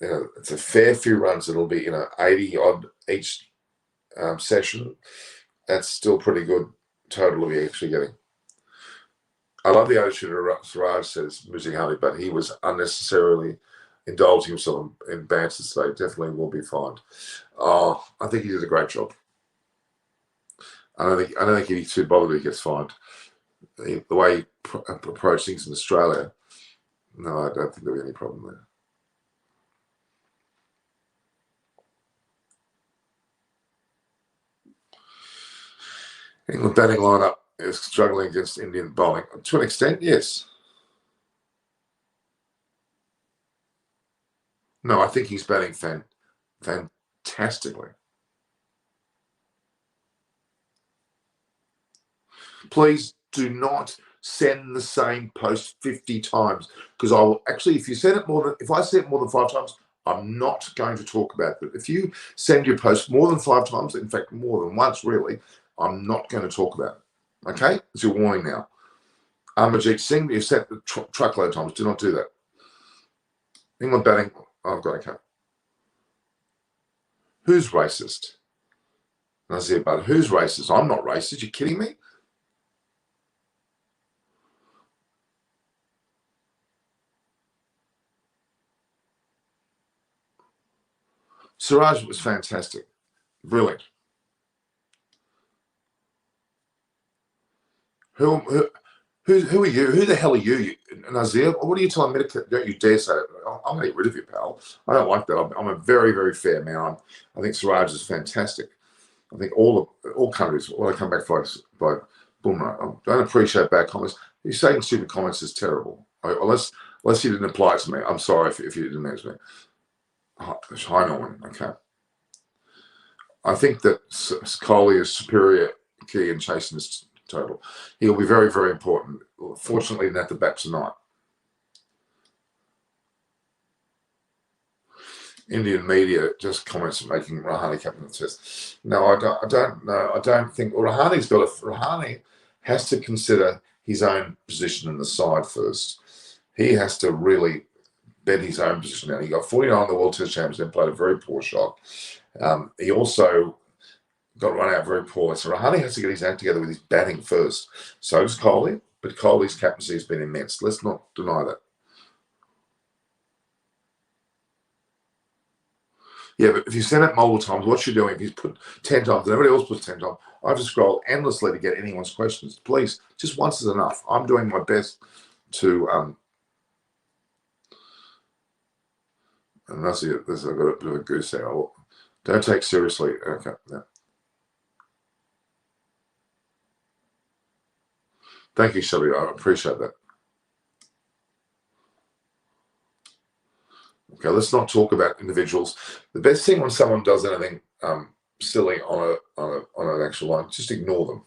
it's a fair few runs. It'll be 80-odd each session. That's still pretty good total to be actually getting. I love the attitude of Siraj, says Music Harley, but he was unnecessarily indulging himself in banter today. Definitely will be fined. Oh, I think he did a great job. I don't think he's too bothered if he gets fined. The way he approached things in Australia, no, I don't think there'll be any problem there. England batting lineup is struggling against Indian bowling. To an extent, yes. No, I think he's batting fantastically. Please do not send the same post 50 times, because I will actually, if I send it more than 5 times, I'm not going to talk about it. If you send your post more than 5 times, in fact, more than once, really, I'm not going to talk about it. Okay? It's your warning now. Amarjeet Singh, you've sent the truckload of times. Do not do that. England batting, I've got okay. Who's racist? Nazir Bud, who's racist? I'm not racist. You kidding me? Siraj was fantastic. Brilliant. Who are you? Who the hell are you? Nazir? What are you telling me to? Don't you dare say it. I'm going to get rid of you, pal. I don't like that. I'm a very, very fair man. I think Siraj is fantastic. I think all countries, when I come back by Bumrah, I don't appreciate bad comments. You saying stupid comments is terrible. Unless you didn't apply it to me. I'm sorry if you didn't answer me. Hi, Norman. Okay. I think that Kohli is superior key in chasing this total. He'll be very, very important. Fortunately, he didn't have to bat tonight. Indian media just comments making Rahane captain of the test. No, I don't know. I don't think Rahane has to consider his own position in the side first. He has to really bet his own position out. He got 49 in the World Test Champions and played a very poor shot. He also got run out very poorly. So Rahane has to get his act together with his batting first. So does Kohli, but Kohli's captaincy has been immense. Let's not deny that. Yeah, but if you send it multiple times, what you're doing, if you put 10 times and everybody else puts 10 times, I have to scroll endlessly to get anyone's questions. Please, just once is enough. I'm doing my best to and that's it. I've got a bit of a goose there. Don't take seriously. Okay. Yeah. Thank you, Shelby. I appreciate that. Okay, let's not talk about individuals. The best thing when someone does anything silly on an actual line, just ignore them.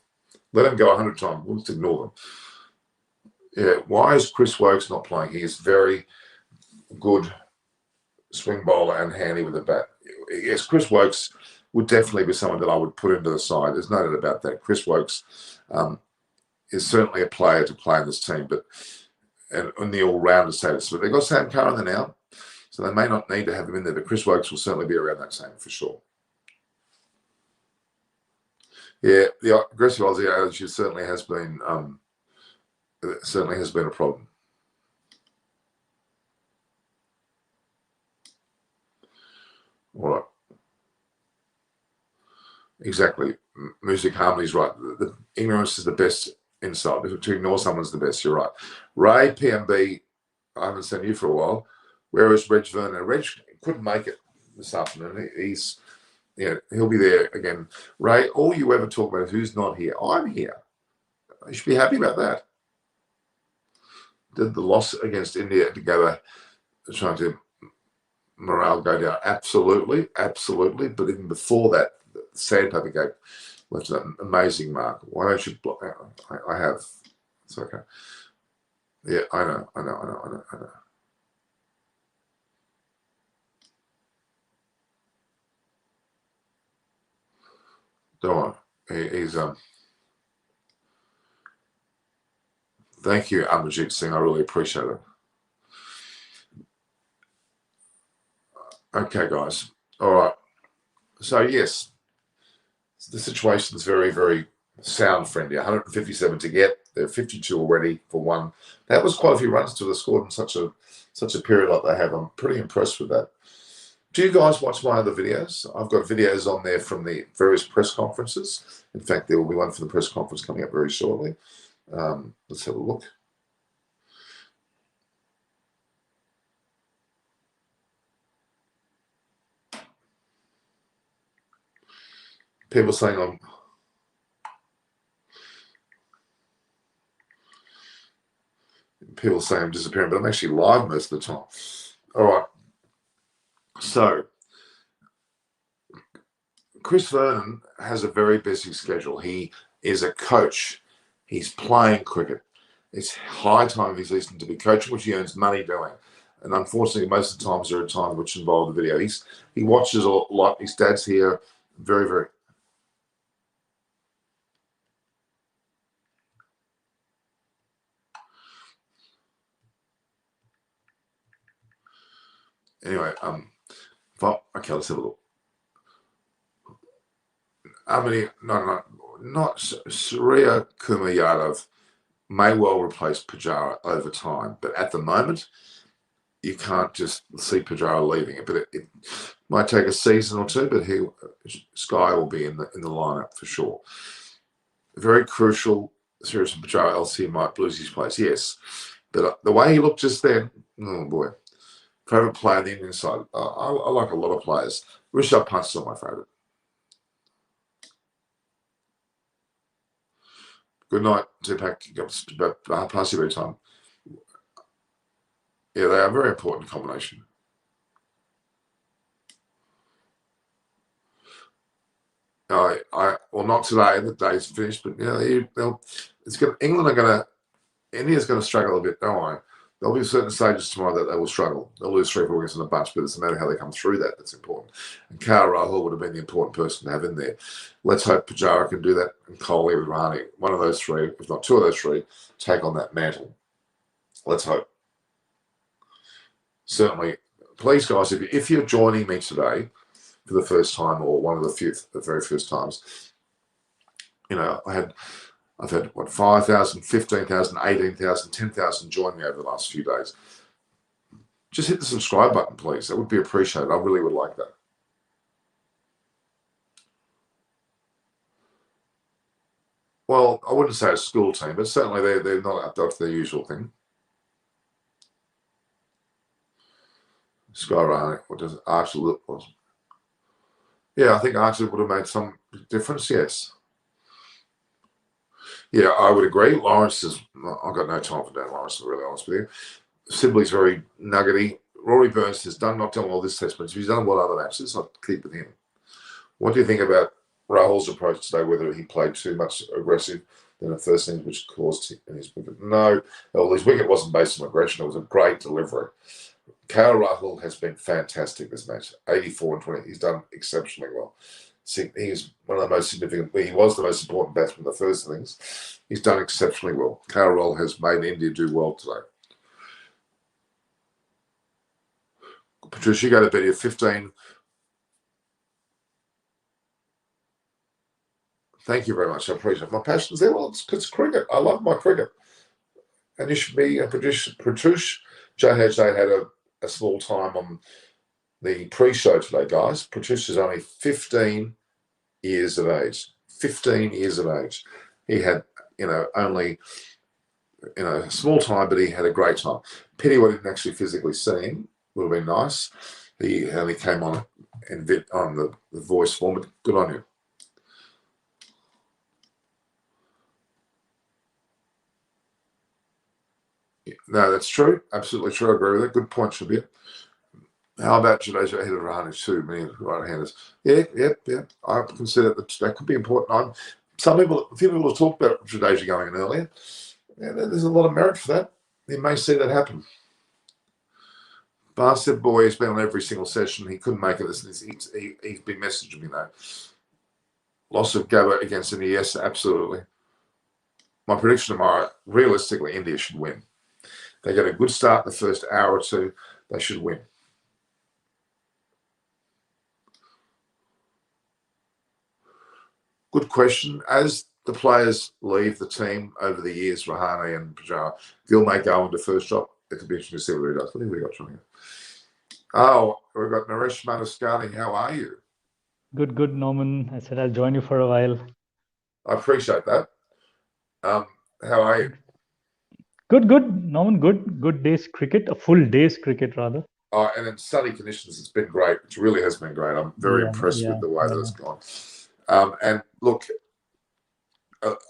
Let them go 100 times. We'll just ignore them. Yeah, why is Chris Wokes not playing? He is very good swing bowler and handy with the bat. Yes, Chris Wokes would definitely be someone that I would put into the side. There's no doubt about that. Chris Wokes is certainly a player to play in this team, but and in the all-rounder status. But they've got Sam Curran there now, so they may not need to have him in there, but Chris Wokes will certainly be around that same for sure. Yeah, the aggressive Aussie attitude certainly has been a problem. All right. Exactly. Music harmony's right. The ignorance is the best insight. To ignore someone's the best. You're right. Ray, PMB, I haven't seen you for a while. Where is Reg Vernon? Reg couldn't make it this afternoon. He'll be there again. Ray, all you ever talk about is who's not here. I'm here. You should be happy about that. Did the loss against India together trying to morale go down? Absolutely, absolutely. But even before that, the sandpaper game left an amazing mark. Why don't you block? I have. It's okay. Yeah, I know. Don't worry. He's Thank you, Amarjit Singh. I really appreciate it. Okay, guys. All right. So yes, the situation is very, very sound friendly. 157 to get. They're 52 already for one. That was quite a few runs to the score in such a period like they have. I'm pretty impressed with that. Do you guys watch my other videos? I've got videos on there from the various press conferences. In fact, there will be one for the press conference coming up very shortly. Let's have a look. People saying I'm disappearing, but I'm actually live most of the time. All right. So Chris Vernon has a very busy schedule. He is a coach. He's playing cricket. It's high time he's listening to be coaching, which he earns money doing. And unfortunately, most of the times there are times which involve the video. He watches a lot. His dad's here. Very, very. Anyway, okay, let's have a look. Not Surya Kumar Yadav may well replace Pujara over time, but at the moment, you can't just see Pujara leaving it. But it might take a season or two, but Sky will be in the lineup for sure. Very crucial. Serious Pujara, else he might lose his place. Yes, but the way he looked just then, oh boy. Favorite player on the Indian side. I like a lot of players. Rishabh Pant's still my favorite. Good night, Deepak. About past your bedtime. Yeah, they are a very important combination. Well, not today. The day's finished, but India's going to struggle a bit. Don't worry. There'll be certain stages tomorrow that they will struggle. They'll lose 3 or 4 wickets in a bunch, but it's a matter of how they come through that that's important. And KL Rahul would have been the important person to have in there. Let's hope Pujara can do that, and Kohli with Rahane. One of those three, if not 2 of those 3, take on that mantle. Let's hope. Certainly. Please, guys, if you're joining me today for the first time or one of the very first times, I've had, 5,000, 15,000, 18,000, 10,000 join me over the last few days. Just hit the subscribe button, please. That would be appreciated. I really would like that. Well, I wouldn't say a school team, but certainly they're not up to their usual thing. Sky what does Archer look? Yeah, I think Archer would have made some difference, yes. Yeah, I would agree. Lawrence I've got no time for Dan Lawrence, to be really honest with you. Sibley's very nuggety. Rory Burns has not done well this test match. He's done well other matches. I'll keep with him. What do you think about Rahul's approach today? Whether he played too much aggressive in the first innings, which caused his wicket? No, well, his wicket wasn't based on aggression. It was a great delivery. Rahul has been fantastic this match. 84 and 20. He's done exceptionally well. He's one of the most significant. He was the most important batsman in the first innings. He's done exceptionally well. Rahul has made India do well today. Patricia, you go to bed at 15. Thank you very much. I appreciate it. My passion's there. Well, it's cricket. I love my cricket. And you should be a Pratush. Jay had a small time on the pre-show today, guys. Pratush is only 15 years of age. 15 years of age. He had, only, a small time, but he had a great time. Pity we didn't actually physically see him. Would have been nice. He only came on the voice form, but good on you. No, that's true. Absolutely true. I agree with that. Good point, Shabir. How about Jadeja ahead of Rahane too? Many right-handers. Yeah. I consider that could be important. A few people have talked about Jadeja going in earlier. Yeah, there's a lot of merit for that. You may see that happen. Bastard boy has been on every single session. He couldn't make it. He's been messaging me though. Loss of Gabba against India, yes, absolutely. My prediction tomorrow, realistically, India should win. They get a good start in the first hour or two, they should win. Good question. As the players leave the team over the years, Rahane and Pujara, Gill may go into first drop. It could be interesting to see what he does. What have we got, Johnny? Oh, we've got Naresh Manaskani. How are you? Good, Norman. I said I'll join you for a while. I appreciate that. How are you? Good, Norman. Good day's cricket, a full day's cricket rather. Oh, and in sunny conditions, it's been great. It really has been great. I'm very impressed with the way that it's gone. And look,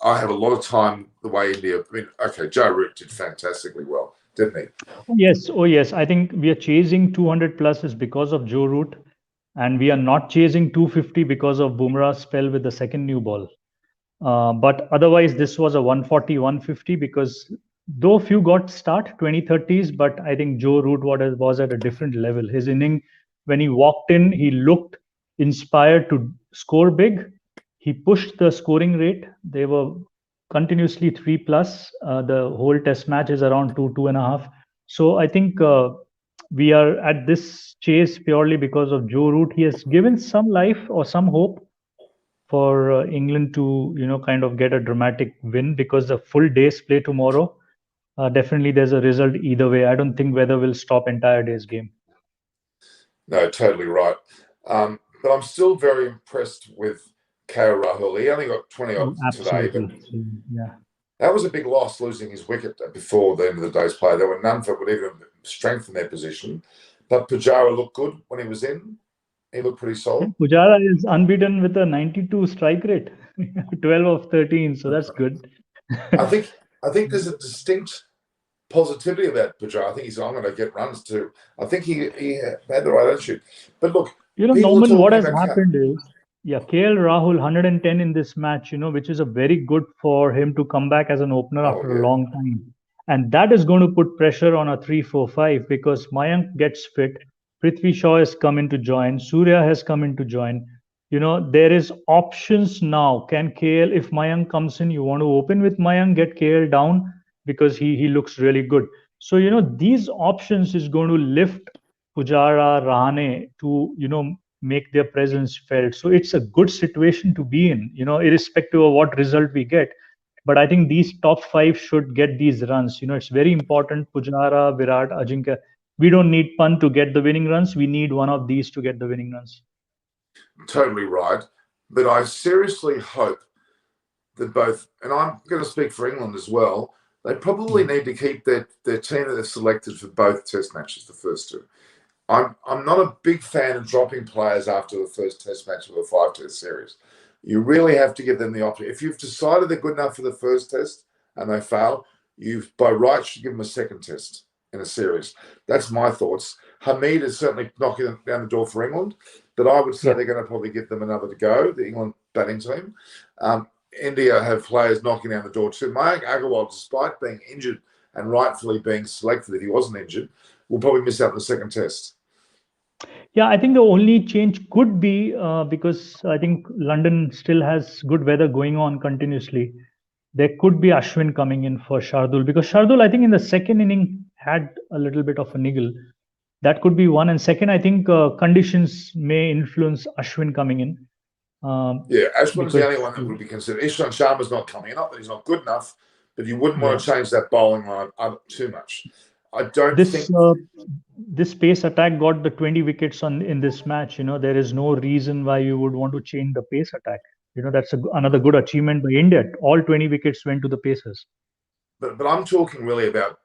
I have a lot of time the way India. I mean, okay, Joe Root did fantastically well, didn't he? Oh yes. I think we are chasing 200 plus is because of Joe Root, and we are not chasing 250 because of Bumrah's spell with the second new ball. But otherwise, this was a 140, 150 because though few got start 2030s, but I think Joe Root was at a different level. His inning, when he walked in, he looked inspired to score big. He pushed the scoring rate. They were continuously 3+. The whole test match is around 2.5. So I think we are at this chase purely because of Joe Root. He has given some life or some hope for England to kind of get a dramatic win, because the full day's play tomorrow, definitely there's a result either way. I don't think weather will stop entire day's game. No, totally right. But I'm still very impressed with Rahul. He only got 20 odd today, but yeah, that was a big loss, losing his wicket before the end of the day's play. There were none that would even strengthen their position. But Pujara looked good when he was in. He looked pretty solid. Pujara is unbeaten with a 92 strike rate, 12 of 13, so that's good. I think there's a distinct positivity about Pujara. I think I'm going to get runs too. I think he had the right attitude. But look, Norman, what has happened is, KL Rahul 110 in this match, which is a very good for him to come back as an opener after a long time. And that is going to put pressure on a 3-4-5 because Mayank gets fit. Prithvi Shaw has come in to join. Surya has come in to join. There is options now. Can KL, if Mayank comes in, you want to open with Mayank, get KL down because he looks really good. So, these options is going to lift Pujara, Rahane to, make their presence felt. So it's a good situation to be in, irrespective of what result we get. But I think these top 5 should get these runs. It's very important. Pujara, Virat, Ajinkya. We don't need Pant to get the winning runs. We need one of these to get the winning runs. Totally right. But I seriously hope that both, and I'm going to speak for England as well, they probably need to keep their team that they've selected for both test matches, the first two. I'm not a big fan of dropping players after the first test match of a 5-test series. You really have to give them the option. If you've decided they're good enough for the first test and they fail, you by right should give them a second test. in a series. That's my thoughts. Hamid is certainly knocking down the door for England, but I would say Yeah. they're going to probably give them another go, the England batting team. India have players knocking down the door too. Mayank Agarwal, despite being injured and rightfully being selected if he wasn't injured, will probably miss out on the second test. Yeah, I think the only change could be because I think London still has good weather going on continuously. There could be Ashwin coming in for Shardul, because Shardul, I think in the second inning had a little bit of a niggle. That could be one. And second, I think conditions may influence Ashwin coming in. Yeah, Ashwin's the Because only one that would be considered. Ishant Sharma's not coming in. Not that he's not good enough, but you wouldn't want to change that bowling line up too much. I don't think this pace attack got the 20 wickets in this match. There is no reason why you would want to change the pace attack. That's another good achievement by India. All 20 wickets went to the Pacers. But I'm talking really about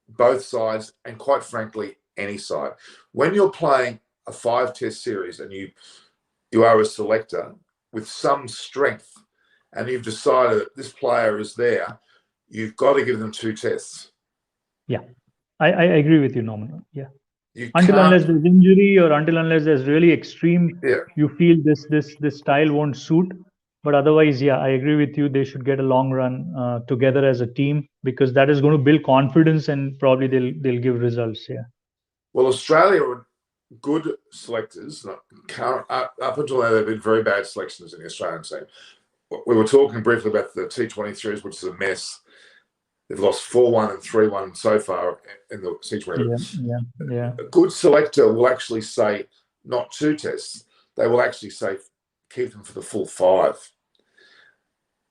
both sides, and quite frankly, any side. When you're playing a 5-test series and you are a selector with some strength, and you've decided that this player is there, you've got to give them 2 tests. Yeah, I agree with you, Norman. Yeah. Unless there's injury, or unless there's really extreme, yeah. you feel this style won't suit. But otherwise, yeah, I agree with you. They should get a long run together as a team, because that is going to build confidence, and probably they'll give results. Yeah. Well, Australia are good selectors. Up until now, they've been very bad selections in the Australian team. We were talking briefly about the T20 series, which is a mess. They've lost 4-1 and 3-1 so far in the T20. Yeah. A good selector will actually say not 2 tests. They will actually say keep them for the full 5.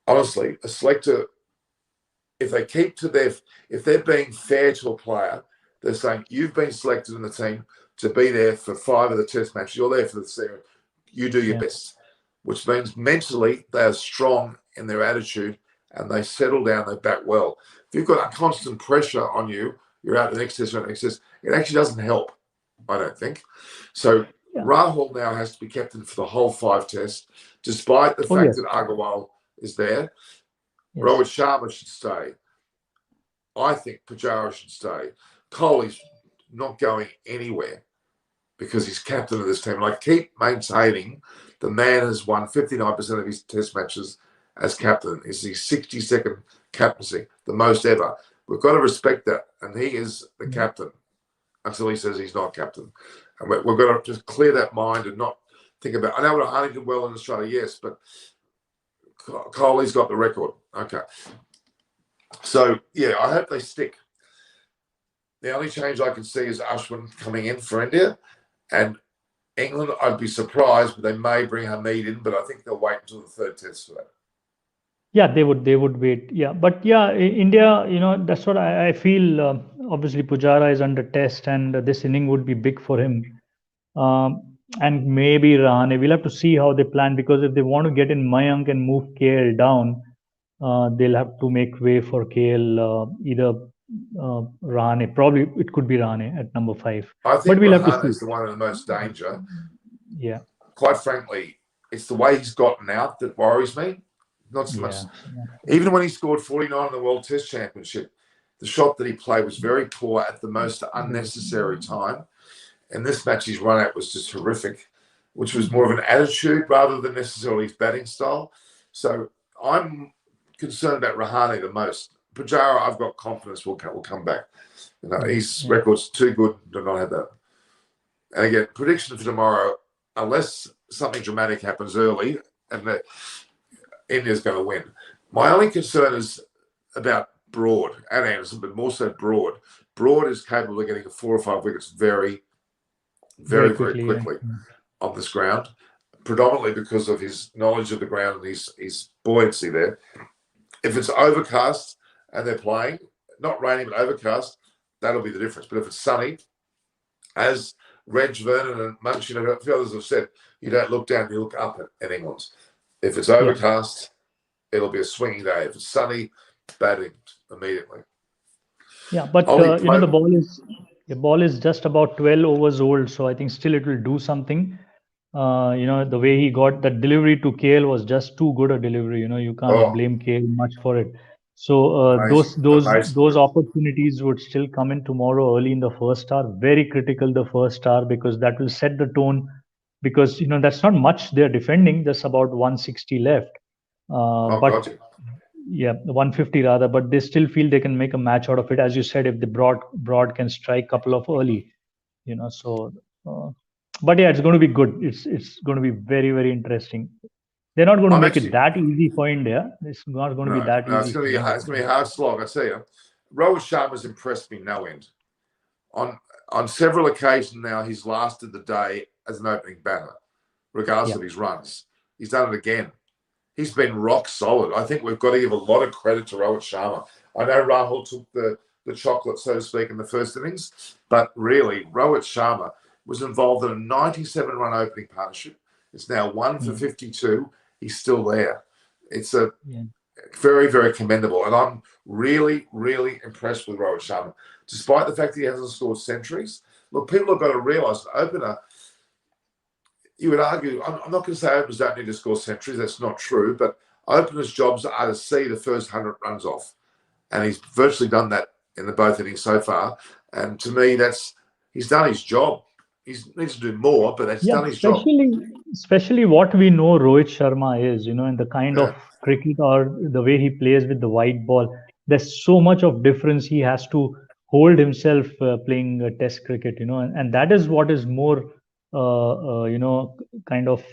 Honestly, a selector, if they're being fair to a player, they're saying you've been selected in the team to be there for 5 of the test matches. You're there for the series. You do your best, which means mentally they are strong in their attitude and they settle down, they bat well. If you've got a constant pressure on you, you're out the next test or the next test, it actually doesn't help, I don't think. So Rahul now has to be captain for the whole 5 tests, despite the fact that Agarwal is there. Yes. Rohit Sharma should stay. I think Pujara should stay. Kohli's not going anywhere because he's captain of this team. And I keep maintaining the man has won 59% of his test matches as captain. It's his 62nd captaincy, the most ever. We've got to respect that. And he is the captain until he says he's not captain. And we've got to just clear that mind and not think about, I know Rahane did well in Australia, yes, but Kohli's got the record. Okay. So, yeah, I hope they stick. The only change I can see is Ashwin coming in for India. And England, I'd be surprised, but they may bring Hamid in, but I think they'll wait until the 3rd test for that. Yeah, they would wait. Yeah, but yeah, India, that's what I feel. Obviously, Pujara is under test, and this inning would be big for him. And maybe Rahane. We'll have to see how they plan, because if they want to get in Mayank and move KL down, they'll have to make way for KL, either Rahane. Probably it could be Rahane at number 5. I think Rahane is the one in the most danger. Yeah. Quite frankly, it's the way he's gotten out that worries me. Not so much. Even when he scored 49 in the World Test Championship, the shot that he played was very poor at the most unnecessary time. And this match he's run out was just horrific, which was more of an attitude rather than necessarily his batting style. So I'm concerned about Rahane the most. Pujara, I've got confidence will come back. His record's too good to not have that. And again, prediction for tomorrow, unless something dramatic happens early, and India's going to win. My only concern is about Broad and Anderson, but more so Broad. Broad is capable of getting 4 or 5 wickets very quickly on this ground, predominantly because of his knowledge of the ground and his buoyancy there. If it's overcast and they're playing, not raining but overcast, that'll be the difference. But if it's sunny, as Reg Vernon and Munch and a few others have said, you don't look down, you look up at England. If it's overcast, it'll be a swinging day. If it's sunny, batting immediately. Yeah, but the ball is just about 12 overs old, so I think still it will do something. The way he got that delivery to KL was just too good a delivery. You can't blame KL much for it. So Amazing, amazing. those opportunities would still come in tomorrow early in the first hour. Very critical the first hour, because that will set the tone. Because that's not much they're defending. There's about 160 left. Oh, But gotcha. yeah, 150 rather. But they still feel they can make a match out of it, as you said. If the broad can strike couple of early, So, uh, but yeah, it's going to be good. It's going to be very, very interesting. They're not going to I'm make it actually that easy for India. It's not going to be no, that no. It's easy going for to be hard. India. It's going to be a hard slog. I tell you, Rohit Sharma's impressed me no end. On on several occasions now, he's lasted the day as an opening batter, regardless Yeah, of his runs. He's done it again. He's been rock solid. I think we've got to give a lot of credit to Rohit Sharma. I know Rahul took the chocolate, so to speak, in the first innings, but really, Rohit Sharma was involved in a 97-run opening partnership. It's now 1 for yeah, 52. He's still there. It's a yeah. very, very commendable. And I'm really, really impressed with Rohit Sharma. Despite the fact that he hasn't scored centuries, look, people have got to realise an opener, you would argue, I'm not going to say openers don't need to score centuries. That's not true. But openers' jobs are to see the first 100 runs off. And he's virtually done that in the both innings so far. And to me, he's done his job. He needs to do more, but he's Yeah, done his job. especially what we know Rohit Sharma is, and the kind of Yeah, cricket or the way he plays with the white ball. There's so much of difference he has to hold himself playing Test cricket, and that is what is more, kind of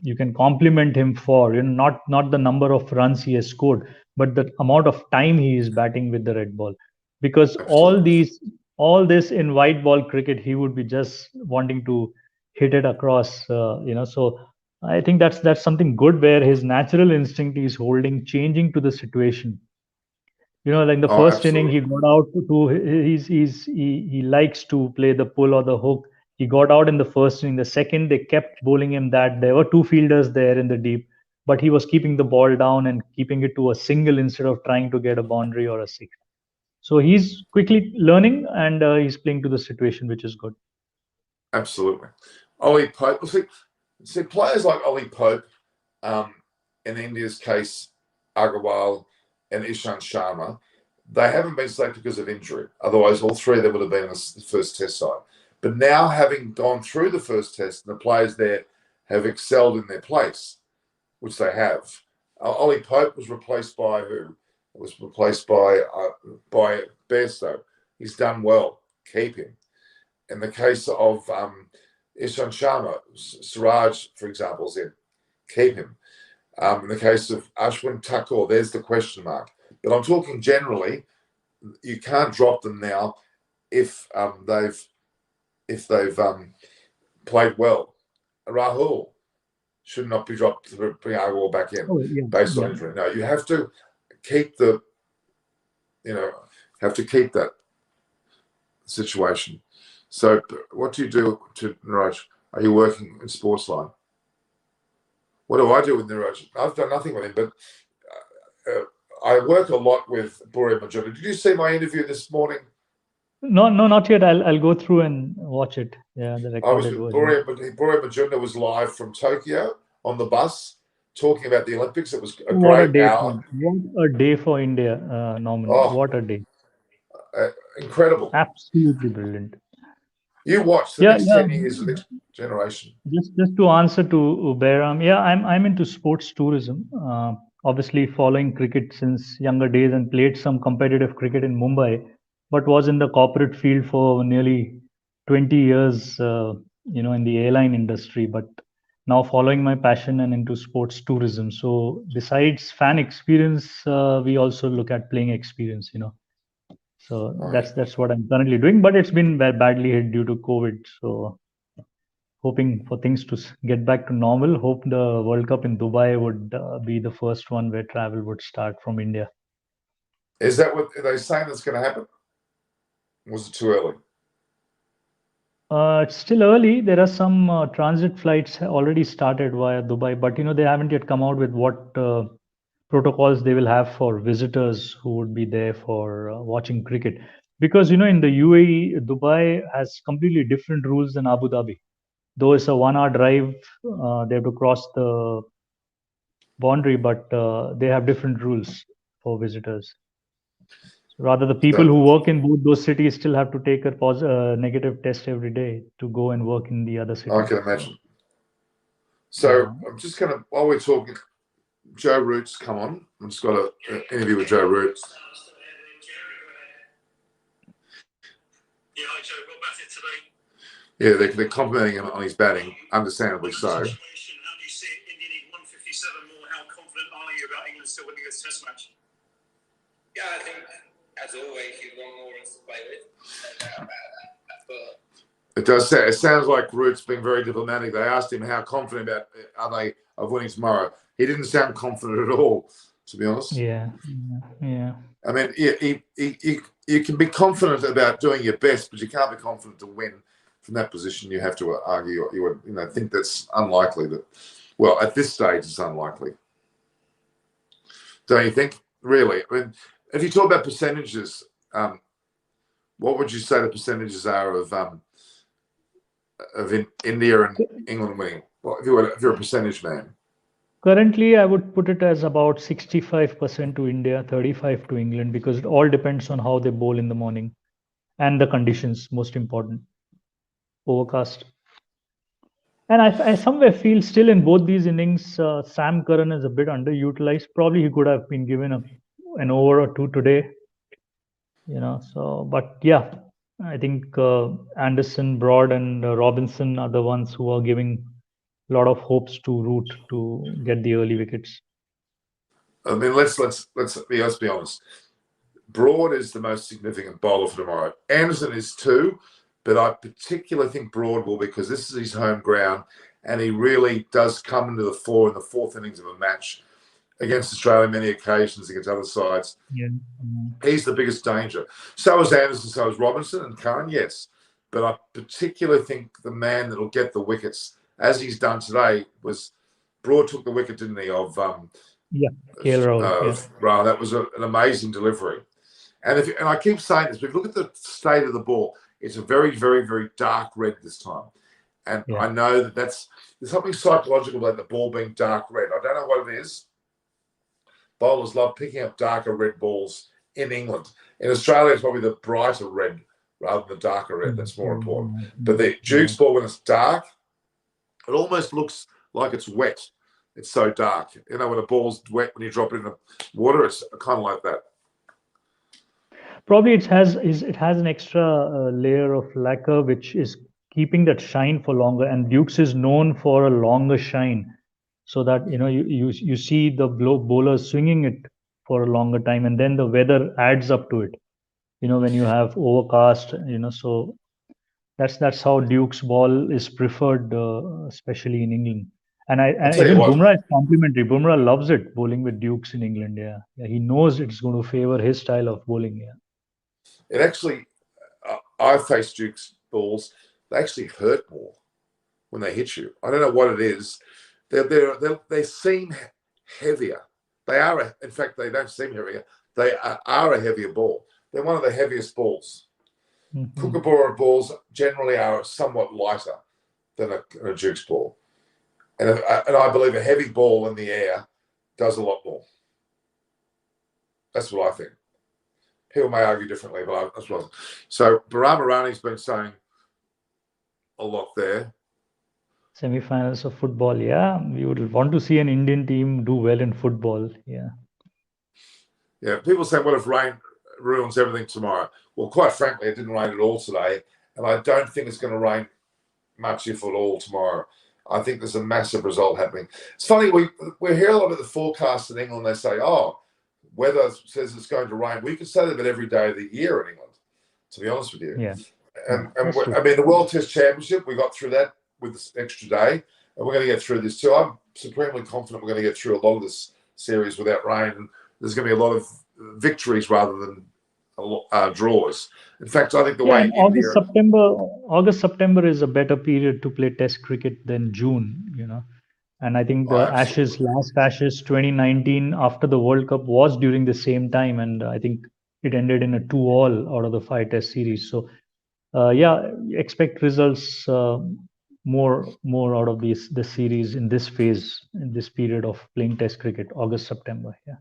you can compliment him for, not the number of runs he has scored, but the amount of time he is batting with the red ball, because absolutely. all this in white ball cricket, he would be just wanting to hit it across, so I think that's something good, where his natural instinct is holding changing to the situation. Like the Oh, first inning, he absolutely. got out he likes to play the pull or the hook. He got out in the first inning. The second, they kept bowling him that there were two fielders there in the deep, but he was keeping the ball down and keeping it to a single instead of trying to get a boundary or a six. So he's quickly learning, and he's playing to the situation, which is good. Absolutely. Ollie Pope. See, players like Ollie Pope, um, in India's case, Agarwal and Ishant Sharma, they haven't been selected because of injury. Otherwise, all three of them would have been in the first test side. But now, having gone through the first test, and the players there have excelled in their place, which they have. Ollie Pope was replaced by who? It was replaced by Bairstow. He's done well. Keep him. In the case of Ishant Sharma, Siraj, for example, is in. Keep him. In the case of Ashwin Thakur, there's the question mark. But I'm talking generally. You can't drop them now if they've played well. Rahul should not be dropped to bring Agarwal back in Oh yeah, based on yeah. injury. No, you have to keep the have to keep that situation. So, what do you do to Niraj? Are you working in sports line? What do I do with Niraj? I've done nothing with him, but I work a lot with Buri Majunda. Did you see my interview this morning? No, no, not yet. I'll go through and watch it. Yeah, the I was recorded with version. Buri Majunda was live from Tokyo on the bus talking about the Olympics. It was a What a great day hour. for what a day for India, Norman. Oh, What a day! incredible. Absolutely brilliant. You watch the Yeah, next yeah. 10 years of the next generation. Just to answer to Bayram, yeah, I'm into sports tourism. Obviously, following cricket since younger days, and played some competitive cricket in Mumbai, but was in the corporate field for nearly 20 years. In the airline industry, but now following my passion and into sports tourism. So besides fan experience, we also look at playing experience. So Oh, yeah. that's what I'm currently doing. But it's been badly hit due to COVID. So hoping for things to get back to normal. Hope the World Cup in Dubai would be the first one where travel would start from India. Is that what are they saying that's going to happen? Was it too early? It's still early. There are some transit flights already started via Dubai, but they haven't yet come out with what protocols they will have for visitors who would be there for watching cricket. Because in the UAE, Dubai has completely different rules than Abu Dhabi. Though it's a 1 hour drive, they have to cross the boundary, but they have different rules for visitors. So rather, the people who work in both those cities still have to take a negative test every day to go and work in the other city. I can imagine. So I'm just going to, while we're talking, Joe Root's come on. I've just got an interview with Joe Root. Yeah, hi Joe, well batted today. Yeah, they're complimenting him on his batting, understandably so. How do you see it? India need 157 more. How confident are you about England still winning this test match? Yeah, I think, as always, you've got more runs to play with. But It does. It sounds like Root's being very diplomatic. They asked him how confident are they of winning tomorrow. He didn't sound confident at all, to be honest. Yeah. I mean, you can be confident about doing your best, but you can't be confident to win from that position. You have to argue. You would, think that's unlikely. That, well, at this stage, it's unlikely. Don't you think? Really? I mean, if you talk about percentages, what would you say the percentages are of India and England winning? Well, if you're a percentage man. Currently, I would put it as about 65% to India, 35 to England, because it all depends on how they bowl in the morning and the conditions, most important. Overcast. And I somewhere feel still in both these innings, Sam Curran is a bit underutilized. Probably he could have been given an over or two today. But yeah, I think Anderson, Broad, and Robinson are the ones who are giving a lot of hopes to Root to get the early wickets. I mean, let's be honest. Broad is the most significant bowler for tomorrow. Anderson is too, but I particularly think Broad will, because this is his home ground, and he really does come into the fore in the fourth innings of a match against Australia, many occasions against other sides. Yeah. He's the biggest danger. So is Anderson, so is Robinson and Curran, yes. But I particularly think the man that will get the wickets, as he's done today, was Broad took the wicket, didn't he, of KL Rahul. That was an amazing delivery. And I keep saying this, but if you look at the state of the ball, it's a very, very, very dark red this time. And I know there's something psychological about the ball being dark red. I don't know what it is. Bowlers love picking up darker red balls in England. In Australia, it's probably the brighter red rather than the darker red. That's more important. But the Duke's ball, when it's dark, it almost looks like it's wet. It's so dark. When a ball's wet, when you drop it in the water, it's kind of like that. Probably it has an extra layer of lacquer which is keeping that shine for longer, and Dukes is known for a longer shine, so that you see the bowlers swinging it for a longer time, and then the weather adds up to it. When you have overcast, so that's how Duke's ball is preferred, especially in England. And even Bumrah is complimentary. Bumrah loves it, bowling with Dukes in England. Yeah, he knows it's going to favor his style of bowling. Yeah. It actually, I've faced Duke's balls. They actually hurt more when they hit you. I don't know what it is. They seem heavier. They are, in fact, they don't seem heavier. They are a heavier ball. They're one of the heaviest balls. Mm-hmm. Kookaburra balls generally are somewhat lighter than a Duke's ball. And I believe a heavy ball in the air does a lot more. That's what I think. People may argue differently, but that's what I think. So Barama Rani's been saying a lot there. Semi-finals of football, yeah. We would want to see an Indian team do well in football, yeah. Yeah, people say, what if rain ruins everything tomorrow? Well, quite frankly, it didn't rain at all today, and I don't think it's going to rain much, if at all, tomorrow. I think there's a massive result happening. It's funny, we hear a lot about the forecast in England. They say, weather says it's going to rain. We could say that about every day of the year in England, to be honest with you. Yeah. And I mean, the World Test Championship, we got through that with this extra day, and we're going to get through this too. I'm supremely confident we're going to get through a lot of this series without rain, and there's going to be a lot of victories rather than draws. In fact, I think the way August, September is a better period to play Test cricket than June, And I think the last Ashes 2019 after the World Cup was during the same time, and I think it ended in a 2-all out of the 5 Test series. So, expect results more out of this series in this phase, in this period of playing Test cricket, August, September. Yeah.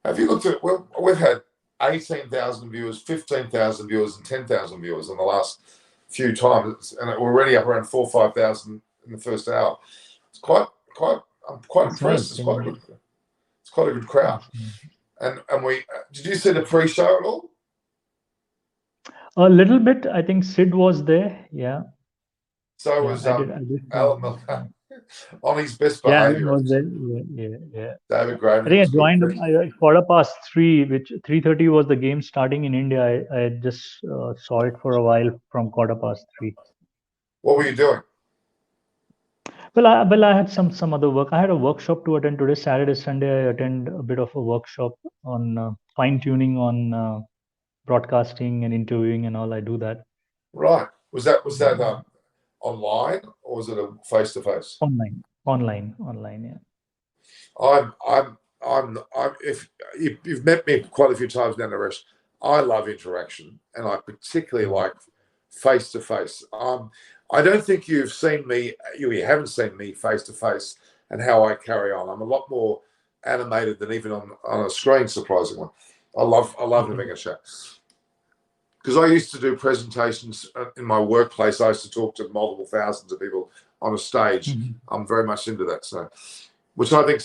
Have you looked at? Well, we've had 18,000 viewers, 15,000 viewers, and 10,000 viewers in the last few times, and we're already up around 4,000 or 5,000 in the first hour. It's quite. I'm quite That's impressed. nice. It's quite a good. It's quite a good crowd. And we did you see the pre-show at all? A little bit. I think Sid was there. Yeah. So Yeah, was I did. Alan Miller on his best Yeah, Alan behaviour. was there. Yeah. David I Graham think I was good. joined 3:15, which 3:30 was the game starting in India. I just saw it for a while from 3:15. What were you doing? Well, I had some other work. I had a workshop to attend today, Saturday, Sunday. I attend a bit of a workshop on fine tuning on broadcasting and interviewing and all. I do that Right. Was that online or was it a face to face? online. Yeah. If you've met me quite a few times now, Naresh, I love interaction and I particularly like face to face. I don't think you haven't seen me face to face and how I carry on. I'm a lot more animated than even on a screen, surprisingly. I love having a chat. Because I used to do presentations in my workplace. I used to talk to multiple thousands of people on a stage. Mm-hmm. I'm very much into that. So, which I think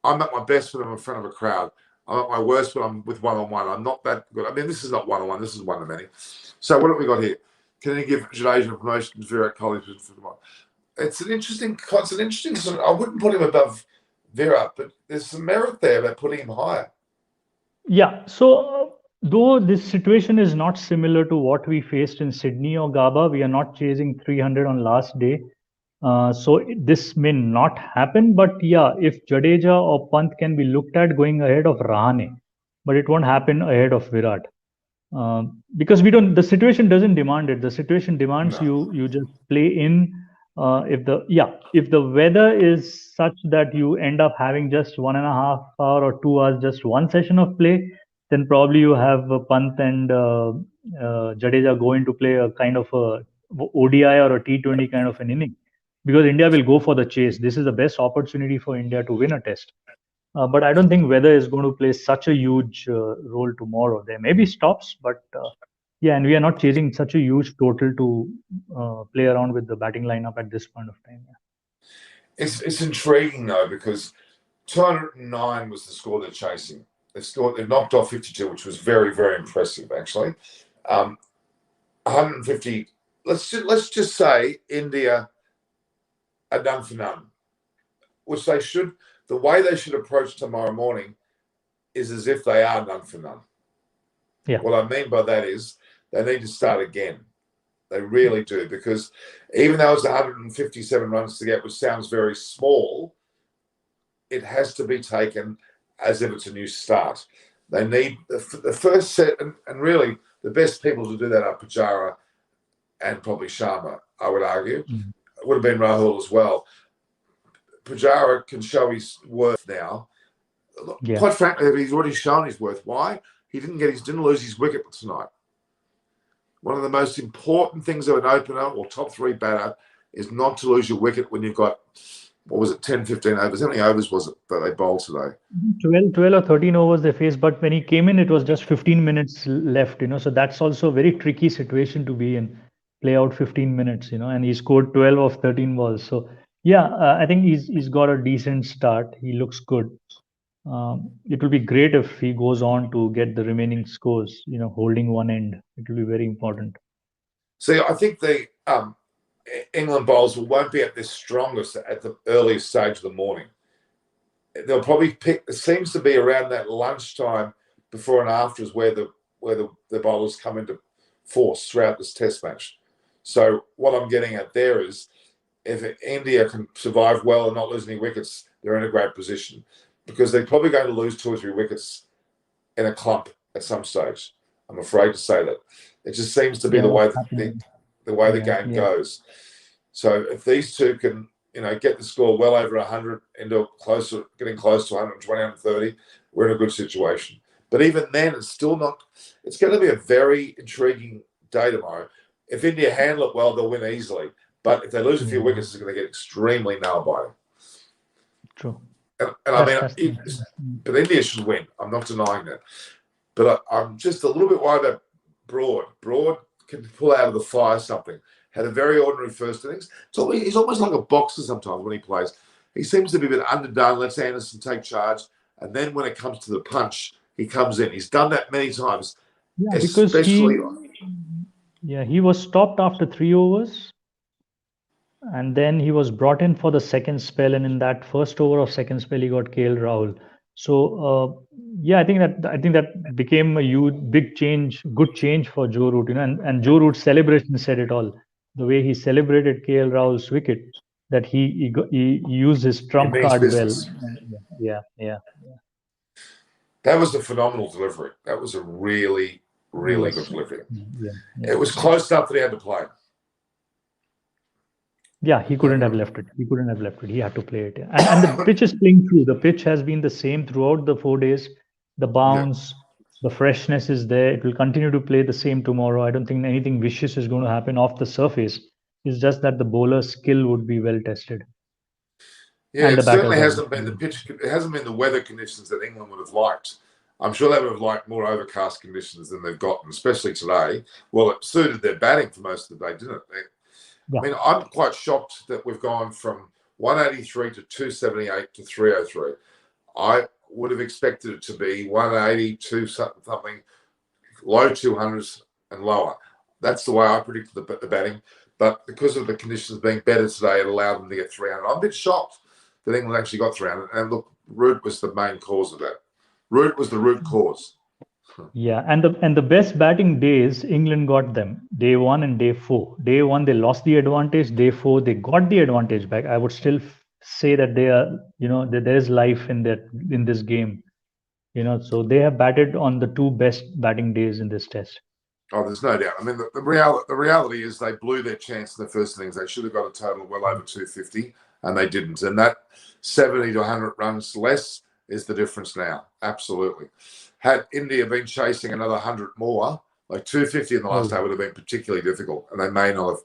I'm at my best when I'm in front of a crowd. I'm at my worst when I'm with one-on-one. I'm not that good. I mean, this is not one-on-one. This is one-to-many. So what have we got here? Can you give Jadeja a promotion to Virat Kohli for tomorrow? It's an interesting. I wouldn't put him above Virat, but there's some merit there about putting him higher. Yeah. So though this situation is not similar to what we faced in Sydney or Gaba, we are not chasing 300 on last day. So this may not happen, but yeah, if Jadeja or Pant can be looked at going ahead of Rahane, but it won't happen ahead of Virat. Because the situation doesn't demand it. The situation demands you just play in. If the weather is such that you end up having just 1.5 hour or 2 hours, just one session of play, then probably you have Pant and Jadeja going to play a kind of a ODI or a T20 kind of an inning, because India will go for the chase. This is the best opportunity for India to win a test. But I don't think weather is going to play such a huge role tomorrow. There may be stops, but yeah, and we are not chasing such a huge total to play around with the batting lineup at this point of time. Yeah. It's intriguing though, because 209 was the score they're chasing. They've knocked off 52, which was very, very impressive actually. 150. Let's just say India are done for none, which they should. The way they should approach tomorrow morning is as if they are done for none. Yeah. What I mean by that is they need to start again. They really do, because even though it's 157 runs to get, which sounds very small, it has to be taken as if it's a new start. They need the first set, and really the best people to do that are Pujara and probably Sharma, I would argue. Mm-hmm. It would have been Rahul as well. Pujara can show his worth now. Yeah. Quite frankly, he's already shown his worth. Why? He didn't lose his wicket tonight. One of the most important things of an opener or top three batter is not to lose your wicket when you've got, 10, 15 overs? How many overs was it that they bowled today? 12 or 13 overs they faced, but when he came in, it was just 15 minutes left, so that's also a very tricky situation to be in, play out 15 minutes, and he scored 12 of 13 balls. So yeah, I think he's got a decent start. He looks good. It will be great if he goes on to get the remaining scores, holding one end. It will be very important. See, I think the England bowlers won't be at their strongest at the earliest stage of the morning. They'll probably pick. It seems to be around that lunchtime, before and after, is where the bowlers come into force throughout this Test match. So what I'm getting at there is, if India can survive well and not lose any wickets, they're in a great position, because they're probably going to lose 2 or 3 wickets in a clump at some stage. I'm afraid to say that. It just seems to be the way the game goes. So if these two can, get the score well over 100, getting close to 120, 130, we're in a good situation. But even then, it's still not. It's going to be a very intriguing day tomorrow. If India handle it well, they'll win easily. But if they lose a few wickets, it's going to get extremely nail-biting. True. And I mean, but India should win. I'm not denying that. But I'm just a little bit worried about Broad. Broad can pull out of the fire something. Had a very ordinary first innings. So he's almost like a boxer sometimes when he plays. He seems to be a bit underdone, lets Anderson take charge. And then when it comes to the punch, he comes in. He's done that many times. Yeah, because he was stopped after 3 overs. And then he was brought in for the second spell, and in that first over of second spell, he got KL Rahul. So I think that became a huge, big change, good change for Joe Root. And Joe Root's celebration said it all. The way he celebrated KL Rahul's wicket, that he used his trump card business. well. Yeah. That was a phenomenal delivery. That was a really, really good delivery. Yeah. It was close enough that he had to play. Yeah, he couldn't have left it. He had to play it. And the pitch is playing through. The pitch has been the same throughout the 4 days. The bounce, the freshness is there. It will continue to play the same tomorrow. I don't think anything vicious is going to happen off the surface. It's just that the bowler skill would be well tested. Yeah, it certainly hasn't been the pitch. It hasn't been the weather conditions that England would have liked. I'm sure they would have liked more overcast conditions than they've gotten, especially today. Well, it suited their batting for most of the day, didn't it? I mean, I'm quite shocked that we've gone from 183 to 278 to 303. I would have expected it to be 180 to something, low 200s and lower. That's the way I predicted the batting. But because of the conditions being better today, it allowed them to get 300. I'm a bit shocked that England actually got 300. And look, Root was the main cause of that. Root was the root cause. Yeah, and the best batting days, England got them day 1 and day 4. Day 1 they lost the advantage. Day 4 they got the advantage back. I would still say that they are, that there is life in this game. So they have batted on the 2 best batting days in this test. Oh, there's no doubt. I mean, the reality is they blew their chance in the first innings. They should have got a total well over 250, and they didn't. And that 70 to 100 runs less is the difference now. Absolutely. Had India been chasing another 100 more, like 250 in the last day would have been particularly difficult, and they may not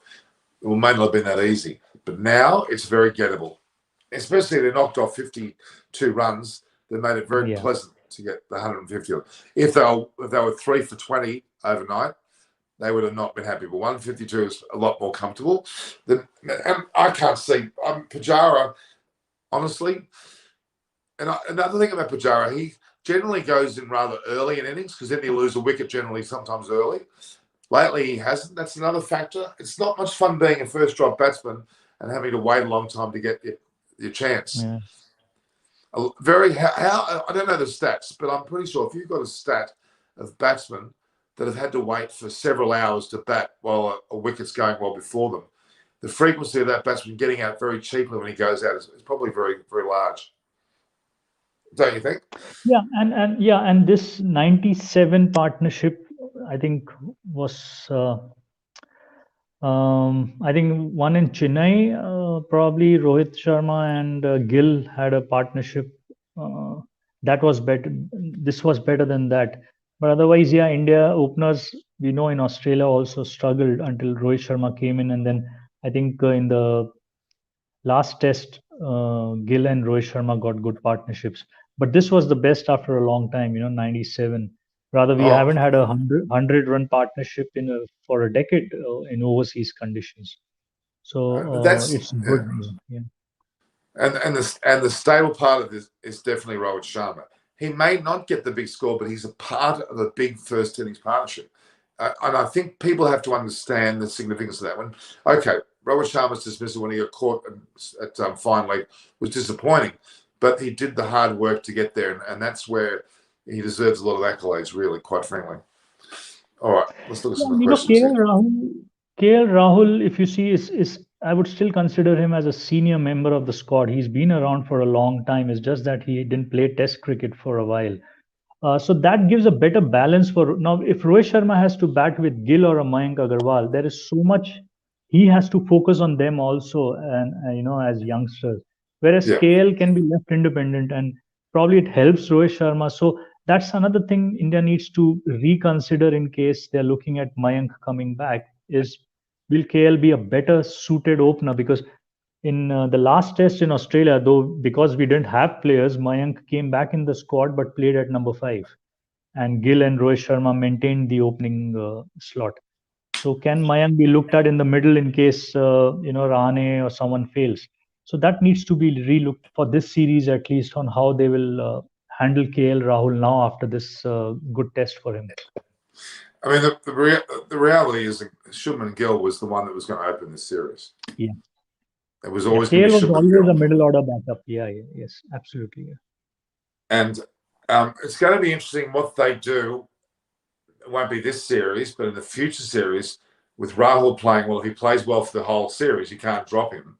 have been that easy. But now it's very gettable, especially if they knocked off 52 runs. They made it very pleasant to get the 150. If they were 3 for 20 overnight, they would have not been happy. But 152 is a lot more comfortable. And I can't see Pujara, honestly. And another thing about Pujara, he generally goes in rather early in innings because then you lose a wicket generally sometimes early. Lately, he hasn't. That's another factor. It's not much fun being a first-drop batsman and having to wait a long time to get your chance. Yeah. I don't know the stats, but I'm pretty sure if you've got a stat of batsmen that have had to wait for several hours to bat while a wicket's going well before them, the frequency of that batsman getting out very cheaply when he goes out is probably very, very large. Don't you think? Yeah, and this 97 partnership, I think, was I think one in Chennai, probably Rohit Sharma and Gill had a partnership. That was better. This was better than that. But otherwise, India openers, we know in Australia also struggled until Rohit Sharma came in. And then I think in the last test, Gill and Rohit Sharma got good partnerships. But this was the best after a long time, 97. Rather, we haven't had a 100 run partnership for a decade in overseas conditions. So it's good. Yeah. And the stable part of this is definitely Rohit Sharma. He may not get the big score, but he's a part of a big first innings partnership. And I think people have to understand the significance of that one. Okay, Rohit Sharma's dismissal when he got caught at fine leg was disappointing, but he did the hard work to get there, and that's where he deserves a lot of accolades, really, quite frankly. All right, let's look at some of the questions. KL Rahul, if you see, is I would still consider him as a senior member of the squad. He's been around for a long time. It's just that he didn't play Test cricket for a while. So that gives a better balance for now. If Rohit Sharma has to bat with Gill or a Mayank Agarwal, there is so much he has to focus on them also, and as youngsters. Whereas KL can be left independent, and probably it helps Rohit Sharma. So that's another thing India needs to reconsider in case they're looking at Mayank coming back. Is will KL be a better suited opener? Because in the last test in Australia, though, because we didn't have players, Mayank came back in the squad but played at number 5, and Gill and Rohit Sharma maintained the opening slot. So can Mayank be looked at in the middle in case Rahane or someone fails? So that needs to be relooked for this series, at least, on how they will handle KL Rahul now after this good test for him. I mean, the reality is that Shubman Gill was the one that was going to open this series. Yeah. It was always KL was Shubman always Gill. a middle order backup. Yeah, yes, absolutely. Yeah. And it's going to be interesting what they do. It won't be this series, but in the future series, with Rahul playing well, if he plays well for the whole series, you can't drop him.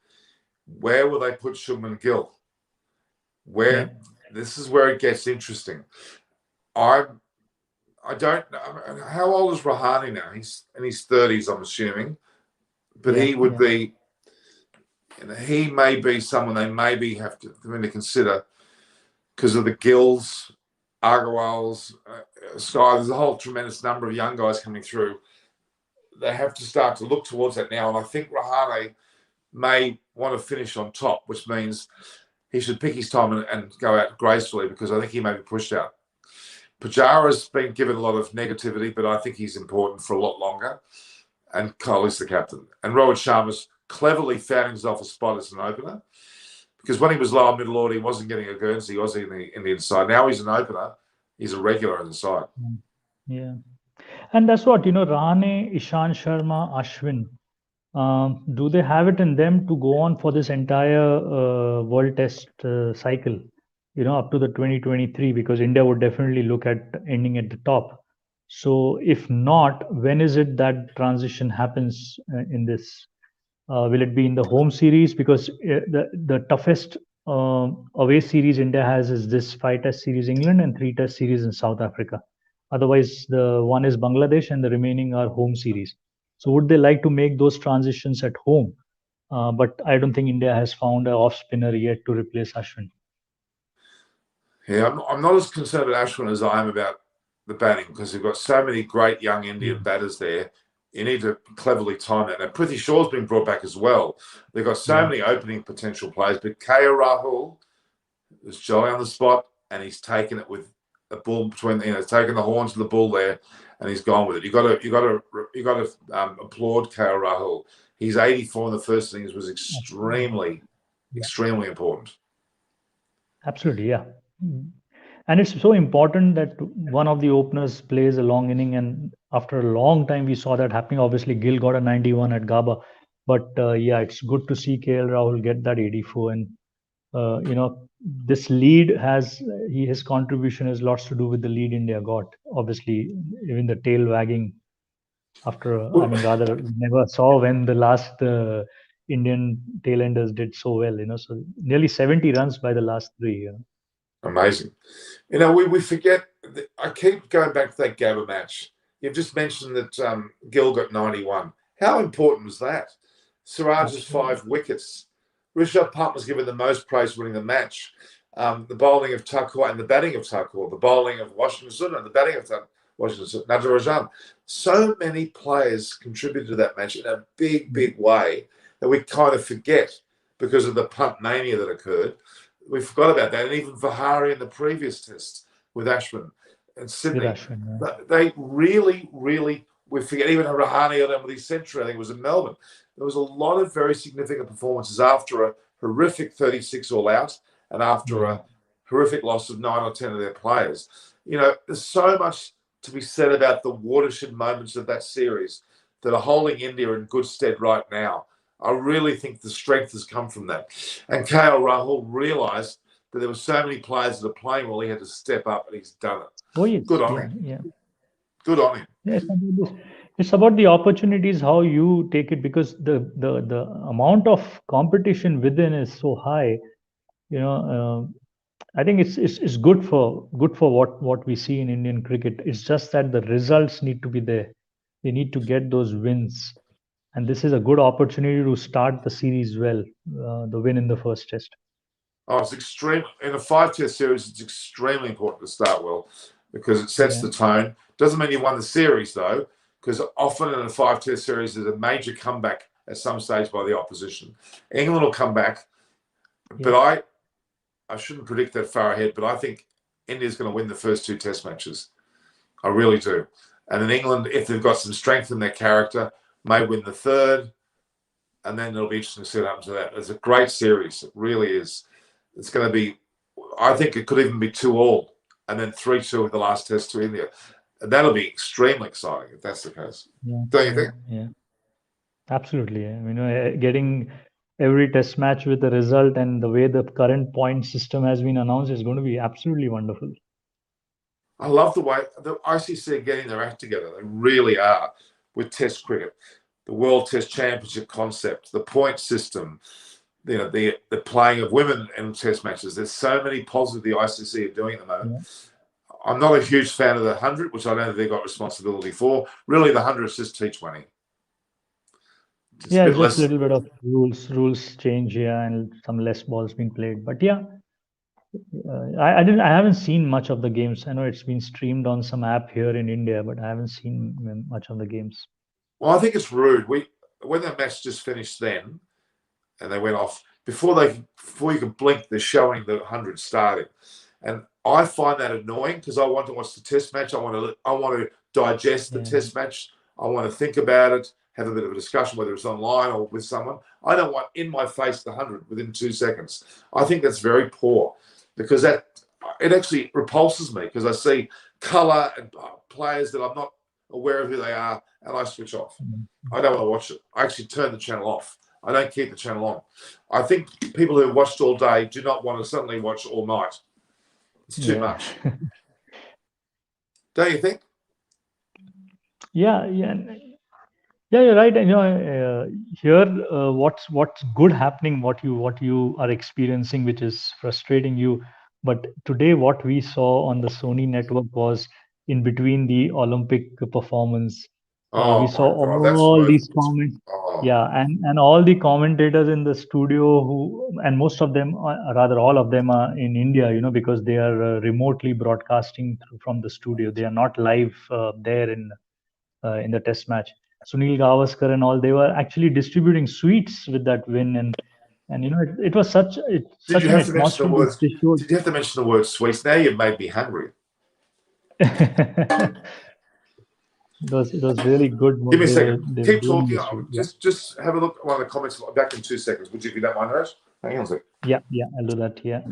Where will they put Shubman Gill? This is where it gets interesting. I don't know. How old is Rahane now? He's in his 30s, I'm assuming. But he would be, he may be someone they maybe have to consider because of the Gills, Agarwals, Sky. There's a whole tremendous number of young guys coming through. They have to start to look towards that now. And I think Rahane may want to finish on top, which means he should pick his time and go out gracefully because I think he may be pushed out. Pujara's been given a lot of negativity, but I think he's important for a lot longer. And Kohli's the captain. And Rohit Sharma's cleverly found himself a spot as an opener because when he was lower middle order, he wasn't getting a Guernsey, he was in the inside. Now he's an opener. He's a regular in the side. Yeah. And that's what, Rahane, Ishant Sharma, Ashwin, do they have it in them to go on for this entire World Test cycle, up to the 2023, because India would definitely look at ending at the top. So if not, when is it that transition happens in this? Will it be in the home series? Because the toughest away series India has is this 5-test series England and 3-test series in South Africa. Otherwise, the one is Bangladesh and the remaining are home series. So would they like to make those transitions at home? But I don't think India has found an off spinner yet to replace Ashwin. Yeah, I'm not as concerned about Ashwin as I am about the batting because they've got so many great young Indian batters there. You need to cleverly time that. Now, Prithvi Shaw's been brought back as well. They've got so many opening potential players, but KL Rahul is jolly on the spot and he's taken it with a bull between, taken the horns of the bull there, and he's gone with it. You got to applaud KL Rahul. He's 84 in the first innings was extremely important. Absolutely, yeah. And it's so important that one of the openers plays a long inning, and after a long time we saw that happening. Obviously, Gill got a 91 at Gaba, but it's good to see KL Rahul get that 84. And this lead his contribution has lots to do with the lead India got. Obviously, even the tail wagging after, never saw when the last Indian tailenders did so well. So nearly 70 runs by the last 3. Amazing. We forget. I keep going back to that Gabba match. You've just mentioned that Gill got 91. How important was that? Siraj's 5 wickets. Rishabh Pant was given the most praise for winning the match. The bowling of Thakur and the batting of Thakur, the bowling of Washington and the batting of Washington, Natarajan. So many players contributed to that match in a big, big way that we kind of forget because of the punt mania that occurred. We forgot about that. And even Vihari in the previous test with Ashwin and Sydney. They really, we forget. Even Rahane with his century, I think it was in Melbourne. There was a lot of very significant performances after a horrific 36 all out and after a horrific loss of 9 or 10 of their players. There's so much to be said about the watershed moments of that series that are holding India in good stead right now. I really think the strength has come from that. And KL Rahul realised that there were so many players that are playing well, he had to step up, and he's done it. Oh, yes. Good on him. Yeah. Good on him. Yes, it's about the opportunities, how you take it, because the amount of competition within is so high. I think it's good for what we see in Indian cricket. It's just that the results need to be there. They need to get those wins. And this is a good opportunity to start the series well, the win in the first test. Oh, it's extreme. In a 5-test series, it's extremely important to start well because it sets the tone. Doesn't mean you won the series, though, because often in a 5-test series, there's a major comeback at some stage by the opposition. England will come back, but I shouldn't predict that far ahead, but I think India's going to win the first 2 test matches. I really do. And then England, if they've got some strength in their character, may win the third. And then it'll be interesting to see what happens to that. It's a great series. It really is. It's going to be, I think it could even be 2-2, and then 3-2 with the last test to India. And that'll be extremely exciting if that's the case. Don't you think? Yeah, absolutely. Getting every test match with the result and the way the current point system has been announced is going to be absolutely wonderful. I love the way the ICC are getting their act together. They really are with Test cricket, the World Test Championship concept, the point system, the playing of women in Test matches. There's so many positives the ICC are doing at the moment. Yeah. I'm not a huge fan of the 100, which I don't think they've got responsibility for. Really, the 100 is just T20. Just a little bit of rules change here and some less balls being played. But yeah, I haven't seen much of the games. I know it's been streamed on some app here in India, but I haven't seen much of the games. Well, I think it's rude. When the match just finished then, and they went off before you could blink, they're showing the 100 starting, and I find that annoying because I want to watch the test match. I want to digest the test match. I want to think about it, have a bit of a discussion, whether it's online or with someone. I don't want in my face the 100 within 2 seconds. I think that's very poor because it actually repulses me because I see colour and players that I'm not aware of who they are, and I switch off. I don't want to watch it. I actually turn the channel off. I don't keep the channel on. I think people who watched all day do not want to suddenly watch all night. It's too much. Don't you think? Yeah, you're right. Here, what's good happening, what you are experiencing, which is frustrating you. But today, what we saw on the Sony network was in between the Olympic performance. We saw all these comments. Yeah, and all the commentators in the studio and most of them, rather all of them, are in India. Because they are remotely broadcasting from the studio. They are not live there in the test match. Sunil Gavaskar and all, they were actually distributing sweets with that win, and it was such an atmosphere. Did you have to mention the word sweets? Now you've made me hungry. It was really good. Give me a second. Keep talking. Just have a look at one of the comments back in 2 seconds. Would you, if you don't mind, Raj? Hang on a second. Yeah, I'll do that. Yeah.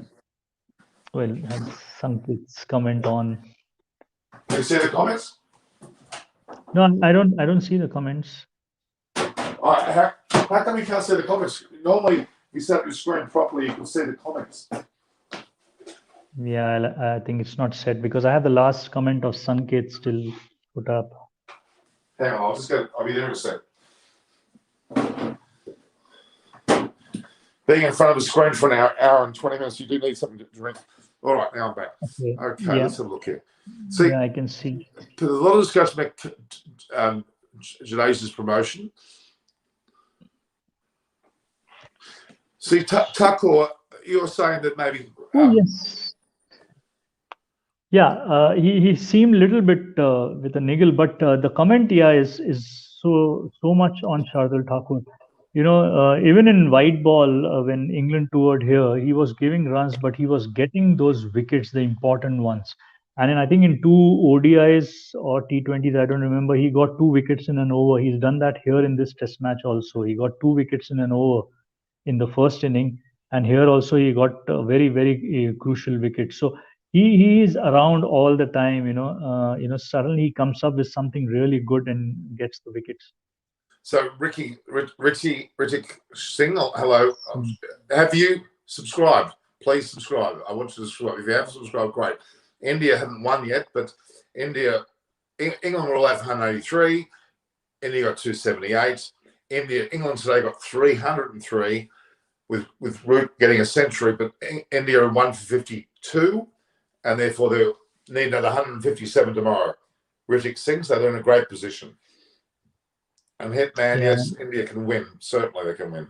Well, had Sankit's comment on. Can you see the comments? No, I don't see the comments. How come you can't see the comments? Normally, if you set up your screen properly, you can see the comments. Yeah, I think it's not set because I have the last comment of Sankit still put up. Hang on, I'll be there in a sec. Being in front of the screen for an hour and 20 minutes, you do need something to drink. All right, now I'm back. Okay, let's have a look here. See, I can see. There's a lot of discussion about Jadeja's promotion. See, Thakur, you're saying that maybe... yes. Yeah, he seemed a little bit with a niggle, but the comment is so much on Shardul Thakur. Even in white ball, when England toured here, he was giving runs, but he was getting those wickets, the important ones. And then I think in 2 ODIs or T20s, I don't remember, he got 2 wickets in an over. He's done that here in this test match also. He got 2 wickets in an over in the first inning. And here also he got a very, very crucial wicket. So he is around all the time, suddenly he comes up with something really good and gets the wickets. So Richie Singh, hello. Have you subscribed? Please subscribe. I want you to subscribe. If you haven't subscribed, great. India haven't won yet, but England were all out for 183. India got 278. England today got 303 with Root getting a century, but India are 1 for 52, and therefore they need another 157 tomorrow. Ritik Singh, so they're in a great position. And Hitman, yes, India can win. Certainly they can win.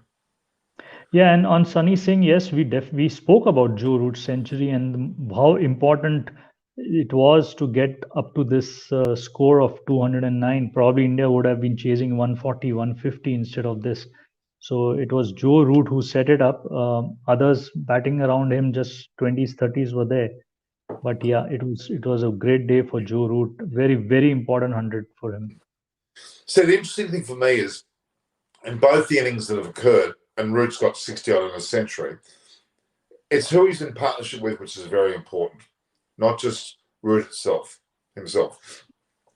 Yeah, and on Sunny Singh, yes, we spoke about Joe Root's century and how important it was to get up to this score of 209, probably India would have been chasing 140, 150 instead of this. So it was Joe Root who set it up. Others batting around him, just 20s, 30s were there. But yeah, it was a great day for Joe Root. Very, very important 100 for him. So the interesting thing for me is, in both the innings that have occurred, and Root's got 60 odd in a century, it's who he's in partnership with, which is very important, not just Root himself.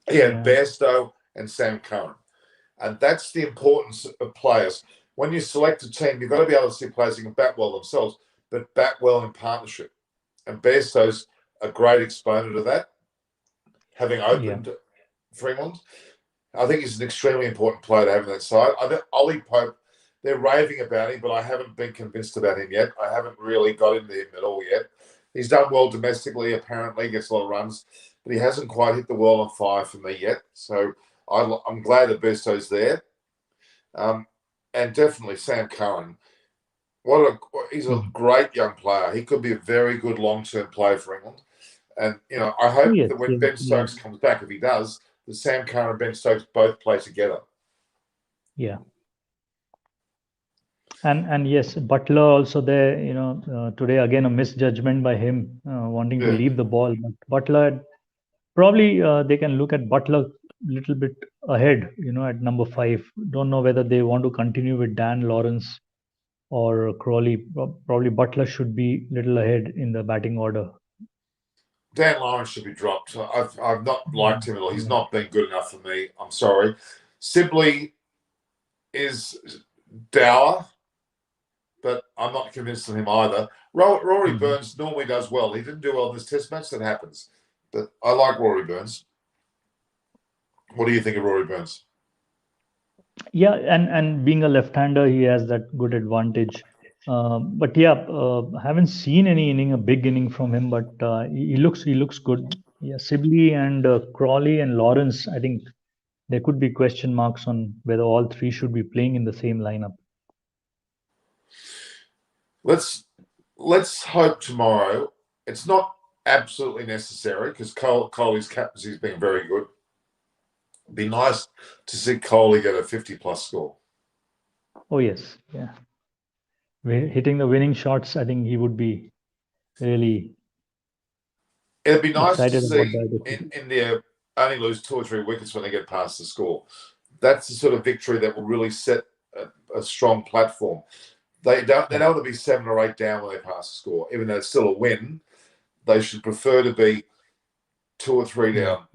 He had Bairstow and Sam Curran. And that's the importance of players. When you select a team, you've got to be able to see players who can bat well themselves, but bat well in partnership. And Bairstow's a great exponent of that, having opened for England. I think he's an extremely important player to have on that side. I think Ollie Pope, they're raving about him, but I haven't been convinced about him yet. I haven't really got into him at all yet. He's done well domestically, apparently, gets a lot of runs, but he hasn't quite hit the world on fire for me yet. So I'm glad that Bairstow's there. And definitely Sam Curran. He's a great young player. He could be a very good long-term player for England. And, I hope that when Ben Stokes comes back, if he does, that Sam Curran and Ben Stokes both play together. Yeah. And yes, Butler also there, today again a misjudgment by him, wanting to leave the ball. But Butler, probably they can look at Butler a little bit ahead, at number 5. Don't know whether they want to continue with Dan Lawrence or Crawley. Probably Butler should be a little ahead in the batting order. Dan Lawrence should be dropped. I've not liked him at all. He's not been good enough for me. I'm sorry. Sibley is dour, but I'm not convinced of him either. Rory Burns normally does well. He didn't do well in this test match. That happens. But I like Rory Burns. What do you think of Rory Burns? Yeah, and being a left-hander, he has that good advantage. But yeah, haven't seen a big inning from him. But he looks good. Yeah, Sibley and Crawley and Lawrence. I think there could be question marks on whether all 3 should be playing in the same lineup. Let's hope tomorrow. It's not absolutely necessary because Kohli's captaincy has been very good. It'd be nice to see Kohli get a 50-plus score. Oh yes, yeah. Hitting the winning shots, I think he would be really. It'd be nice to see India only lose 2 or 3 wickets when they get past the score. That's the sort of victory that will really set a strong platform. They don't want to be 7 or 8 down when they pass the score, even though it's still a win. They should prefer to be 2 or 3 down.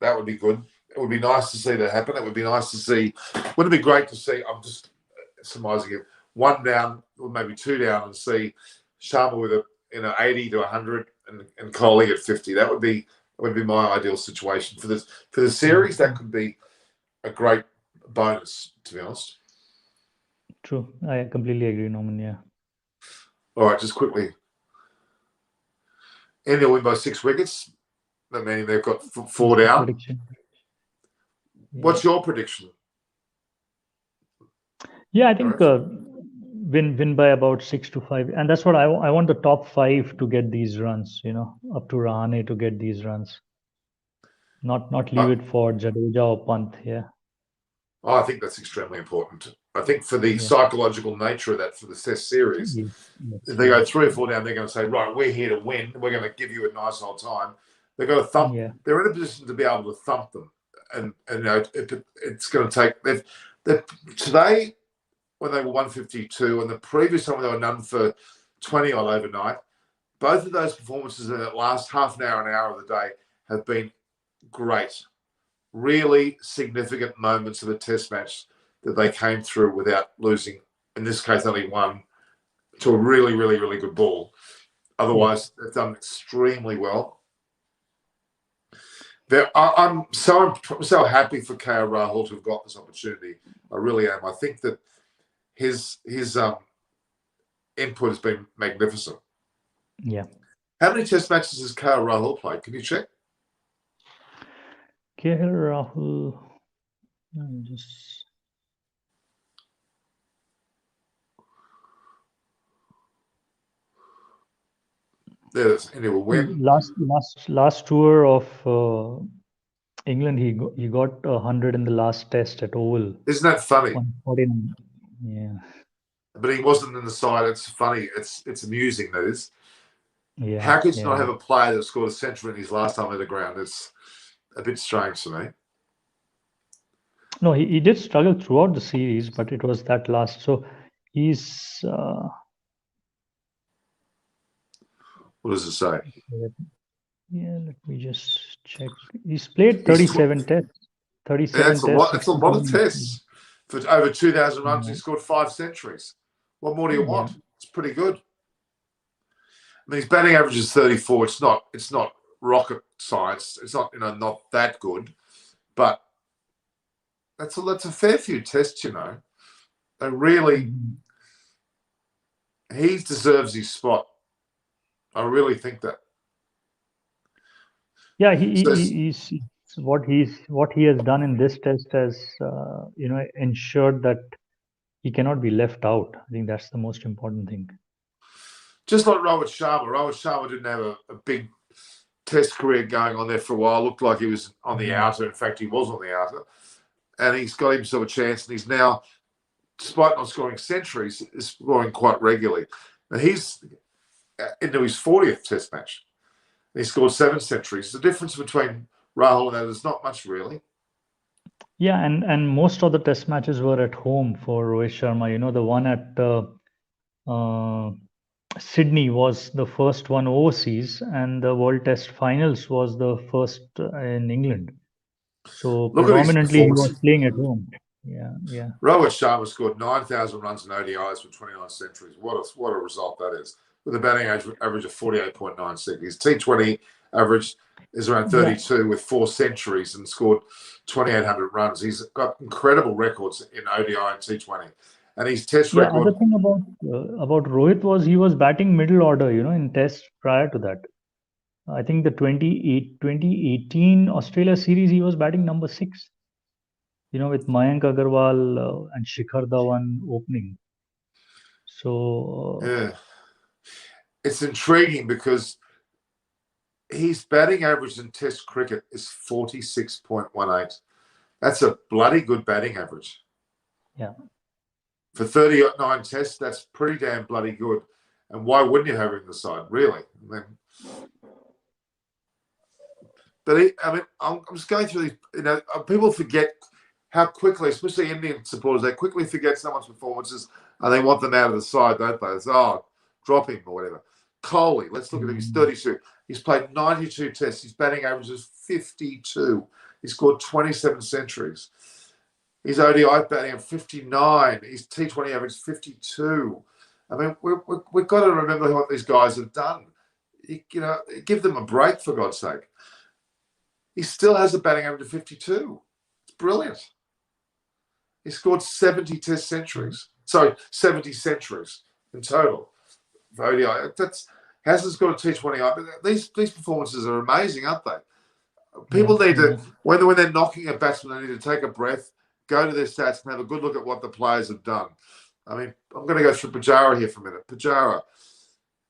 That would be good. It would be nice to see that happen. It would be nice to see. Wouldn't it be great to see? I'm just surmising it. 1 down or maybe 2 down, and see Sharma with a 80 to 100 and Kohli at 50. That would be my ideal situation for this for the series. That could be a great bonus, to be honest. True, I completely agree, Norman. Yeah. All right, just quickly. India win by 6 wickets. That means they've got 4 down. Prediction. What's your prediction? Yeah, I think win by about 6 to 5, and that's what I want the top 5 to get these runs. Up to Rahane to get these runs. Not leave it for Jadeja or Pant. Yeah. I think that's extremely important. I think for the psychological nature of that for the Test series, if they go 3 or 4 down, they're going to say, right, we're here to win. We're going to give you a nice old time. They've got to thump. Yeah. They're in a position to be able to thump them, and it's going to take. Today, when they were 152, and the previous time they were none for 20 odd overnight, both of those performances in that last half an hour of the day have been great. Really significant moments of a test match that they came through without losing, in this case only 1, to a really, really, really good ball. Otherwise, they've done extremely well. I'm so happy for KL Rahul to have got this opportunity. I really am. I think that his input has been magnificent. Yeah. How many test matches has KL Rahul played? Can you check? KL Rahul. Just. India will win. Last tour of England, he got 100 in the last test at Oval. Isn't that funny? 149. Yeah. But he wasn't in the side. It's funny. It's amusing, that is. Yeah. How could you not have a player that scored a century in his last time at the ground? It's a bit strange to me. No, he did struggle throughout the series, but it was that last. So he's. What does it say? Yeah, let me just check. He's played 37 tests. 37 That's a lot. That's a lot of 16 tests. For over 2,000 runs, he scored 5 centuries. What more do you want? It's pretty good. I mean, his batting average is 34. It's not rocket science. It's not not that good, but that's a fair few tests. And really, he deserves his spot. I really think that. Yeah, he's what he has done in this test has ensured that he cannot be left out. I think that's the most important thing. Just like Rohit Sharma. Rohit Sharma didn't have a big test career going on there for a while. Looked like he was on the outer. In fact, he was on the outer. And he's got himself a chance. And he's now, despite not scoring centuries, is scoring quite regularly. Now, he's into his 40th test match. He scored 7 centuries. The difference between Rahul and that is not much, really. Yeah, and most of the test matches were at home for Rohit Sharma. The one at Sydney was the first one overseas, and the World Test Finals was the first in England. So predominantly he was playing at home. Yeah. Rohit Sharma scored 9,000 runs in ODIs for 29 centuries. What a result that is. With a batting average of 48.96. His T20 average is around 32 with 4 centuries and scored 2,800 runs. He's got incredible records in ODI and T20. And his test record. Other thing about Rohit was he was batting middle order, in tests prior to that. I think the 2018 Australia series, he was batting number 6. With Mayank Agarwal and Shikhar Dhawan opening. So yeah, it's intriguing because his batting average in Test cricket is 46.18. That's a bloody good batting average. Yeah. For 39 tests, that's pretty damn bloody good. And why wouldn't you have him in the side, really? I'm just going through these. People forget how quickly, especially Indian supporters, they quickly forget someone's performances and they want them out of the side, don't they? It's, drop him or whatever. Kohli, let's look at him. He's 32. He's played 92 tests. His batting average is 52. He scored 27 centuries. His ODI batting at 59. His T20 average 52. I mean, we've got to remember what these guys have done. Give them a break, for God's sake. He still has a batting average of 52. It's brilliant. He scored 70 test centuries. Sorry, 70 centuries in total for ODI. Hasn't got a T20. These performances are amazing, aren't they? People need to, when they're knocking a batsman, they need to take a breath, go to their stats and have a good look at what the players have done. I mean, I'm going to go through Pujara here for a minute. Pujara,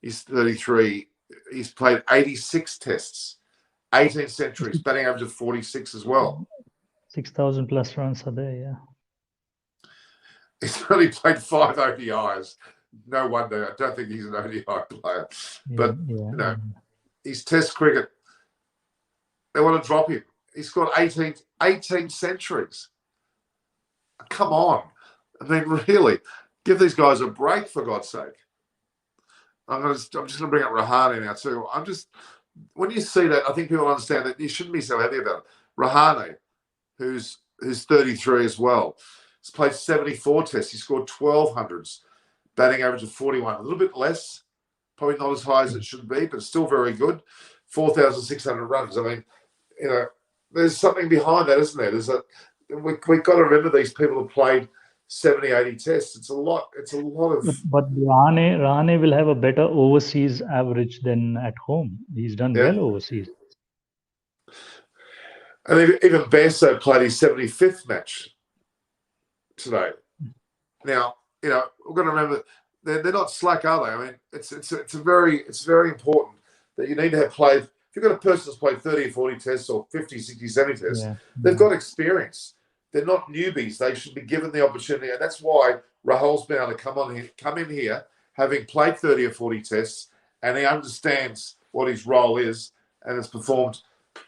he's 33. He's played 86 tests, 18 centuries, batting average of 46 as well. 6,000 plus runs a day, yeah. He's only played 5 ODIs. No wonder. I don't think he's an ODI player. But, his Test cricket, they want to drop him. He scored 18 centuries. Come on. I mean, really, give these guys a break, for God's sake. I'm just going to bring up Rahane now, too. When you see that, I think people understand that you shouldn't be so heavy about it. Rahane, who's 33 as well, has played 74 tests. He scored 1,200s, batting average of 41. A little bit less, probably not as high as it should be, but still very good. 4,600 runs. I mean, there's something behind that, isn't there? We've got to remember these people have played 70, 80 tests. It's a lot of. But Rahane will have a better overseas average than at home. He's done well overseas. And even Besso played his 75th match today. Now, we've got to remember they're not slack, are they? I mean, it's very important. that you need to have played. If you've got a person that's played 30 or 40 tests or 50, 60, 70 tests, they've got experience. They're not newbies. They should be given the opportunity. And that's why Rahul's been able to come in here, having played 30 or 40 tests, and he understands what his role is and has performed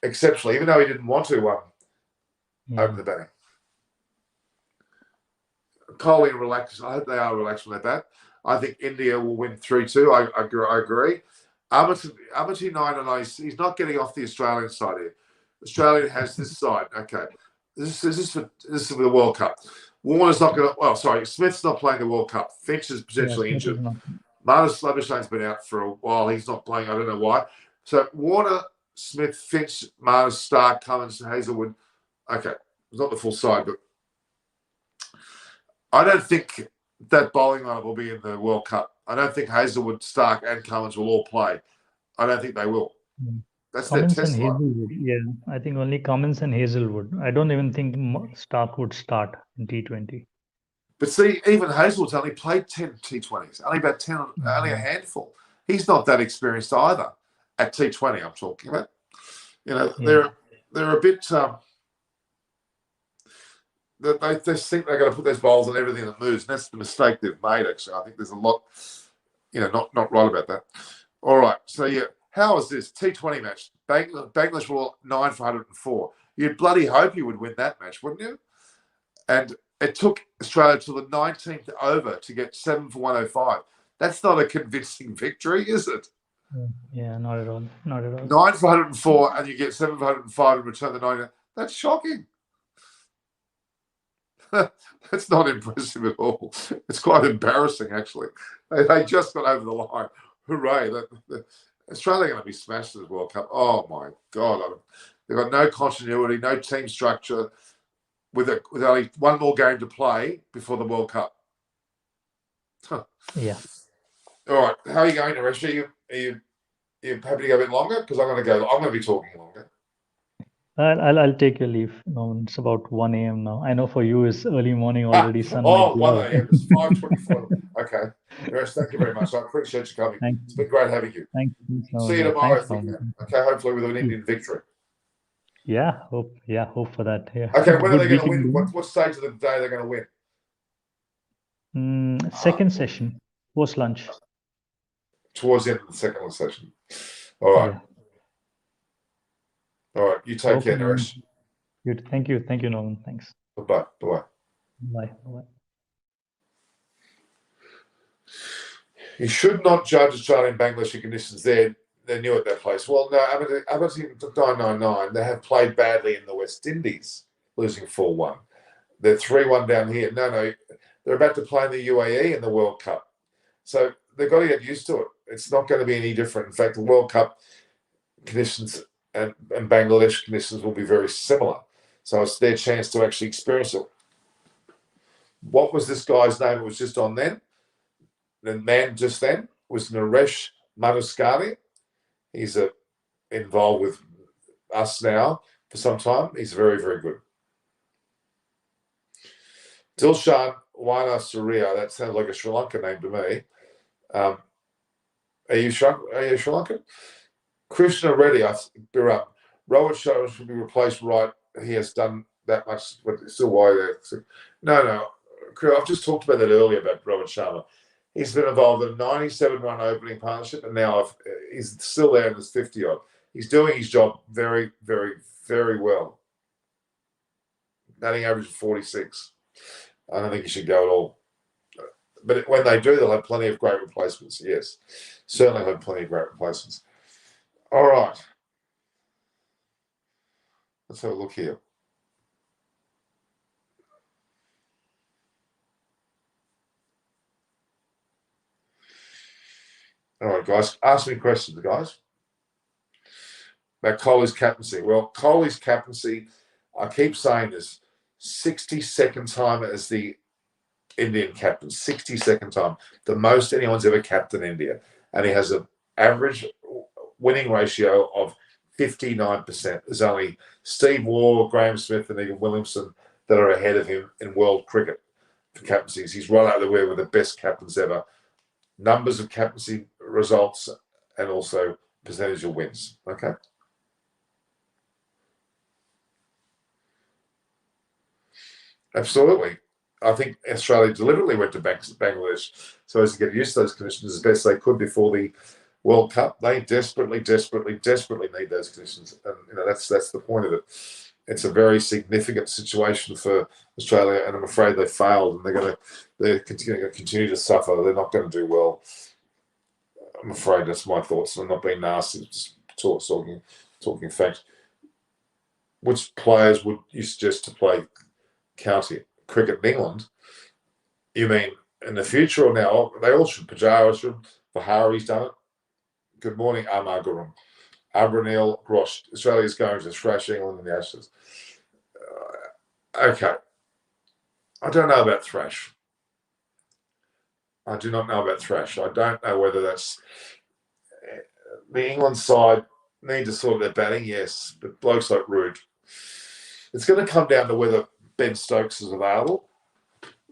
exceptionally, even though he didn't want to open the batting. Kohli relaxed. I hope they are relaxed with that. I think India will win 3-2. I agree. Amity 9 he's not getting off the Australian side here. Australia has this side. Okay. This is for the World Cup. Warner's not going to. Well, sorry, Smith's not playing the World Cup. Finch is potentially injured. Marnus Labuschagne's been out for a while. He's not playing. I don't know why. So Warner, Smith, Finch, Marnus, Stark, Cummins, and Hazelwood. Okay, it's not the full side, but I don't think that bowling lineup will be in the World Cup. I don't think Hazelwood, Stark, and Cummins will all play. I don't think they will. That's Cummins their test and line. Hazelwood. Yeah, I think only Cummins and Hazelwood. I don't even think Stark would start in T20. But see, even Hazelwood's only played 10 T20s, only about 10, only a handful. He's not that experienced either at T20, I'm talking about. You know, they're a bit, they just think they're going to put those bowls on everything that moves, and that's the mistake they've made, actually. I think there's a lot, not right about that. All right, so how is this? T20 match. Bangladesh were 9 for 104. You'd bloody hope you would win that match, wouldn't you? And it took Australia to the 19th over to get 7 for 105. That's not a convincing victory, is it? Yeah, not at all. Not at all. 9 for 104 and you get 7 for 105 and return the 90. That's shocking. That's not impressive at all. It's quite embarrassing, actually. They just got over the line. Hooray. Australia are going to be smashed in this World Cup. Oh, my God. They've got no continuity, no team structure, with only one more game to play before the World Cup. Yeah. All right. How are you going, Naresh? Are you happy to go a bit longer? Because I'm going to be talking longer. I'll take your leave. No, it's about 1 a.m. now. I know for you it's early morning already. Oh, 1 a.m. It's 5:24. Okay. Naresh, thank you very much. I appreciate you coming. It's been great having you. Thank you. See you tomorrow. Okay, hopefully with an Indian victory. Yeah, hope for that. Yeah. Okay, when are they going to win? What stage of the day are they going to win? Second session, post lunch. Towards the end of the second session. All right. Yeah. All right. You take care, Naresh. Good. Thank you. Thank you, Norman. Thanks. Bye-bye. Bye-bye. Bye. Bye. You should not judge Australian Bangladeshi conditions there. They're new at that place. Well, no, Aberdeen 999, they have played badly in the West Indies, losing 4-1. They're 3-1 down here. No, they're about to play in the UAE in the World Cup. So they've got to get used to it. It's not going to be any different. In fact, the World Cup conditions and Bangladesh conditions will be very similar. So it's their chance to actually experience it. What was this guy's name? It was just on then. The man just then was Naresh Manuskani. He's involved with us now for some time. He's very, very good. Dilshan Wana Surya. That sounds like a Sri Lankan name to me. Are you Sri Lankan? Krishna Reddy. Rohit Sharma should be replaced. Right, he has done that much, but still why there? No. I've just talked about that earlier about Rohit Sharma. He's been involved in a 97-run opening partnership, and now he's still there in his 50-odd. He's doing his job very, very, very well. Batting average of 46. I don't think he should go at all. But when they do, they'll have plenty of great replacements. Yes, certainly have plenty of great replacements. All right. Let's have a look here. All right, guys. Ask me questions, guys. About Kohli's captaincy. Well, Kohli's captaincy, I keep saying this, 62nd time as the Indian captain. 62nd time. The most anyone's ever captained India. And he has an average winning ratio of 59%. There's only Steve Waugh, Graham Smith, and Ian Williamson that are ahead of him in world cricket for captaincies. He's right out there with the best captains ever. Numbers of captaincy results and also percentage of wins. Okay. Absolutely. I think Australia deliberately went to Bangladesh so as to get used to those conditions as best they could before the World Cup. They desperately need those conditions, and that's the point of it. It's a very significant situation for Australia, and I'm afraid they failed, and they're going to continue to suffer. They're not going to do well. I'm afraid that's my thoughts. I'm not being nasty, just talking facts. Which players would you suggest to play county cricket in England? You mean in the future or now? They all should. Pujara should. Vihari's done it. Good morning, Amar Gurum. Abranil Grosh. Australia's going to thrash England in the Ashes. Okay. I don't know about thrash. I do not know about thrash. I don't know whether that's the England side need to sort their batting, yes, but blokes like Root. It's going to come down to whether Ben Stokes is available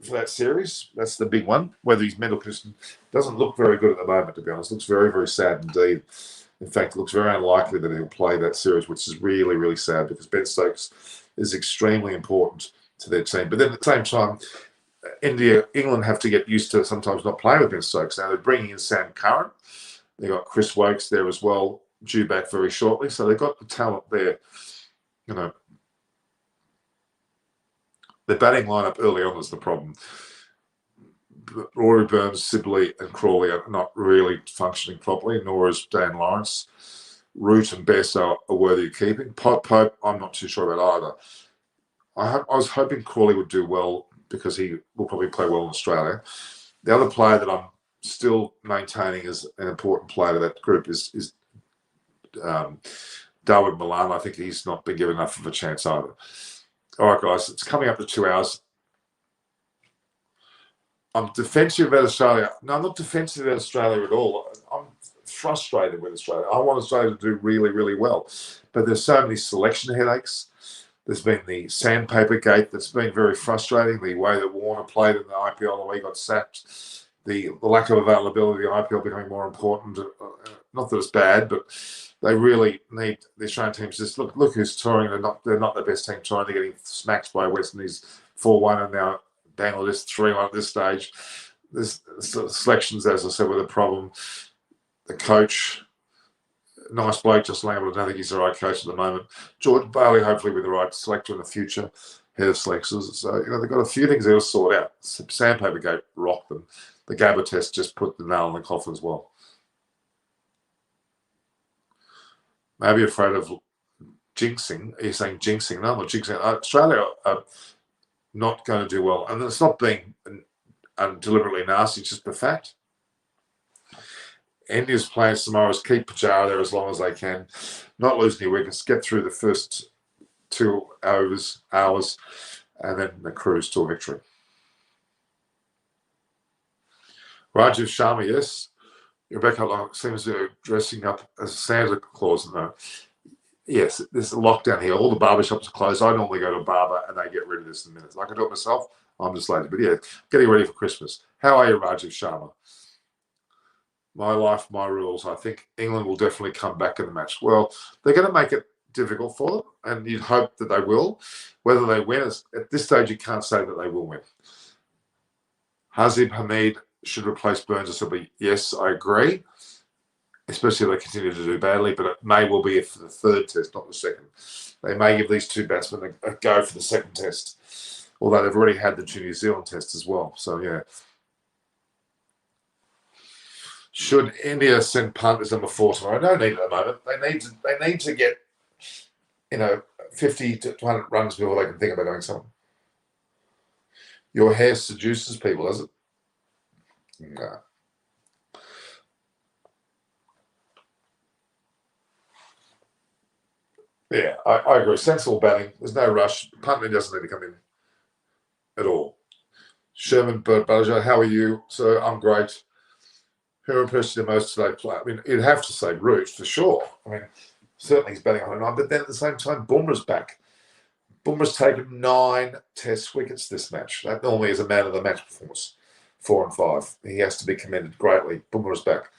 for that series. That's the big one. Whether his mental condition doesn't look very good at the moment, to be honest. Looks very, very sad indeed. In fact, it looks very unlikely that he'll play that series, which is really, really sad because Ben Stokes is extremely important to their team. But then at the same time, England have to get used to sometimes not playing with Ben Stokes. Now they're bringing in Sam Curran. They've got Chris Wokes there as well, due back very shortly. So they've got the talent there. The batting lineup early on is the problem. Rory Burns, Sibley and Crawley are not really functioning properly, nor is Dan Lawrence. Root and Bess are worthy of keeping. Pope, I'm not too sure about either. I was hoping Crawley would do well because he will probably play well in Australia. The other player that I'm still maintaining as an important player to that group is Darwin Milan. I think he's not been given enough of a chance either. All right, guys, it's coming up to 2 hours. I'm defensive about Australia. No, I'm not defensive about Australia at all. I'm frustrated with Australia. I want Australia to do really, really well. But there's so many selection headaches. There's been the sandpaper gate that's been very frustrating. The way that Warner played in the IPL, the way he got sacked. The lack of availability of the IPL becoming more important. Not that it's bad, but they really need the Australian teams. Just look who's touring. They're not the best team touring. They're getting smacked by West Indies 4-1 and now Bangladesh 3-1 at this stage. There's selections, as I said, with a problem. The coach, nice bloke, just Lamb, but I don't think he's the right coach at the moment. George Bailey, hopefully, with the right selector in the future, head of selectors. So, they've got a few things they'll sort out. Sandpaper gate rocked them. The Gabba test just put the nail in the coffin as well. Maybe afraid of jinxing. Are you saying jinxing? No, I'm not jinxing. Australia are not going to do well. And it's not being deliberately nasty, it's just the fact. India's plans tomorrow is keep Pujara there as long as they can, not lose any wickets, get through the first 2 hours, and then the cruise to a victory. Rajiv Sharma, yes. Rebecca Long seems to be dressing up as a Santa Claus at the moment. Yes, there's a lockdown here. All the barbershops are closed. I normally go to a barber and they get rid of this in minutes. I can do it myself. I'm just lazy. But yeah, getting ready for Christmas. How are you, Rajiv Sharma? My life, my rules. I think England will definitely come back in the match. Well, they're going to make it difficult for them, and you'd hope that they will. Whether they win, at this stage, you can't say that they will win. Hazib Hamid should replace Burns or somebody. Yes, I agree, especially if they continue to do badly, but it may well be for the third test, not the second. They may give these two batsmen a go for the second test, although they've already had the New Zealand test as well. So, yeah. Should India send punt as number 4 tomorrow? No need at the moment. They need to get 50 to 100 runs before they can think about doing something. Your hair seduces people, does it? No. Yeah, I agree. Sensible batting. There's no rush. Punting doesn't need to come in at all. Sherman Balaja, how are you? So I'm great. Who impressed you the most today? I mean, you'd have to say Root for sure. I mean, certainly he's batting 109, but then at the same time, Bumrah's back. Bumrah's taken 9 test wickets this match. That normally is a man of the match performance, 4 and 5. He has to be commended greatly. Bumrah's back.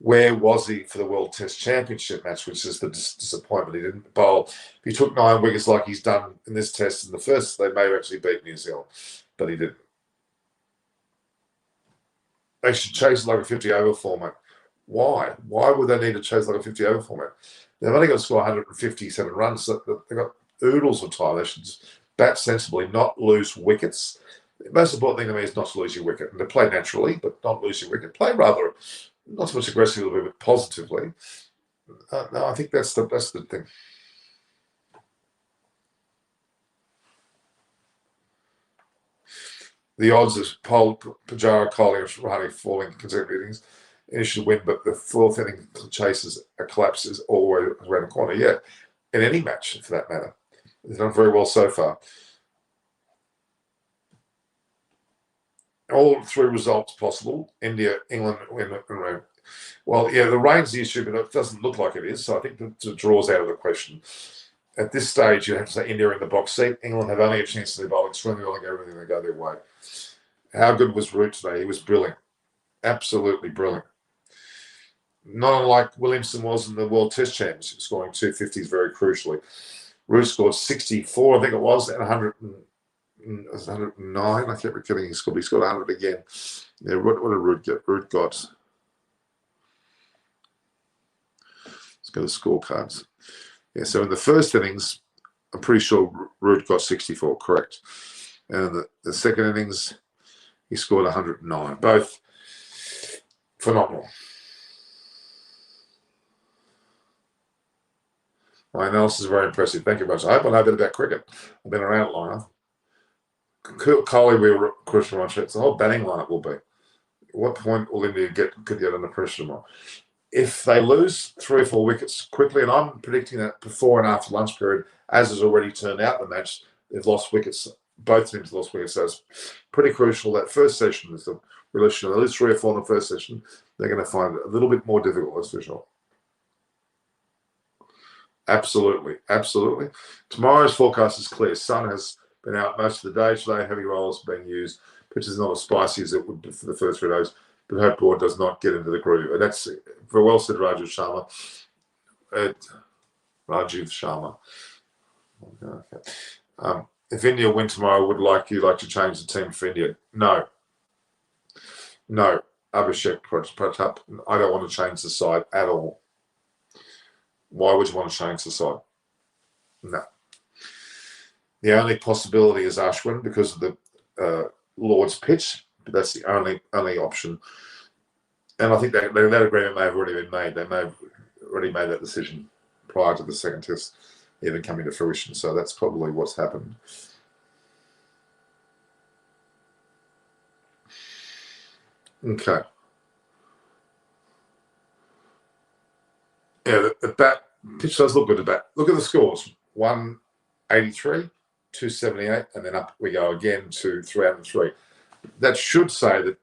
Where was he for the World Test Championship match, which is the disappointment? He didn't bowl. If he took 9 wickets like he's done in this test in the first, they may have actually beat New Zealand, but he didn't. They should chase like a 50-over format. Why? Why would they need to chase like a 50-over format? They've only got to score 157 runs. They've got oodles of time. They should bat sensibly, not lose wickets. The most important thing to me is not to lose your wicket and to play naturally, but not lose your wicket. Play rather, not so much aggressively, but positively. No, I think that's the thing. The odds of Pujara, Kohli, and Rahane falling consecutive innings, he should win, but the fourth inning chases a collapse is always around the corner. Yeah, in any match for that matter. He's done very well so far. All 3 results possible. India, England, and rain. Well, yeah, the rain's the issue, but it doesn't look like it is. So I think the draw's out of the question. At this stage, you have to say India in the box seat. England have only a chance to bowl extremely well and everything they go their way. How good was Root today? He was brilliant. Absolutely brilliant. Not unlike Williamson was in the World Test Championship, scoring 250s very crucially. Root scored 64, I think it was, and 109. I kept forgetting he scored. He scored 100 again. Yeah, what did Root get? Root got. Let's go to scorecards. Yeah, so in the first innings, I'm pretty sure Root got 64, correct. And in the second innings, he scored 109. Both phenomenal. My analysis is very impressive. Thank you very much. I hope I know a bit about cricket. I've been around it long enough. Kohli will question one. It's the whole batting lineup will be. At what point will India could get under pressure tomorrow? If they lose 3 or 4 wickets quickly, and I'm predicting that before and after lunch period, as has already turned out in the match, they've lost wickets. Both teams lost wickets. So it's pretty crucial. That first session is the relation. They lose 3 or 4 in the first session, they're going to find it a little bit more difficult, that's for sure. Absolutely. Absolutely. Tomorrow's forecast is clear. Sun has been out most of the day today. Heavy rollers being used. Pitch is not as spicy as it would be for the first 3 days. But hope Broad does not get into the groove. And that's very well said, Rajiv Sharma. Rajiv Sharma. Okay. If India win tomorrow, would you like to change the team for India? No. No. Abhishek Pratap, I don't want to change the side at all. Why would you want to change the side? No. The only possibility is Ashwin because of the Lord's pitch, but that's the only option. And I think that agreement may have already been made. They may have already made that decision prior to the second test even coming to fruition. So that's probably what's happened. Okay. Yeah, the bat pitch does look good to bat. Look at the scores: 183, 278, and then up we go again to 303. That should say that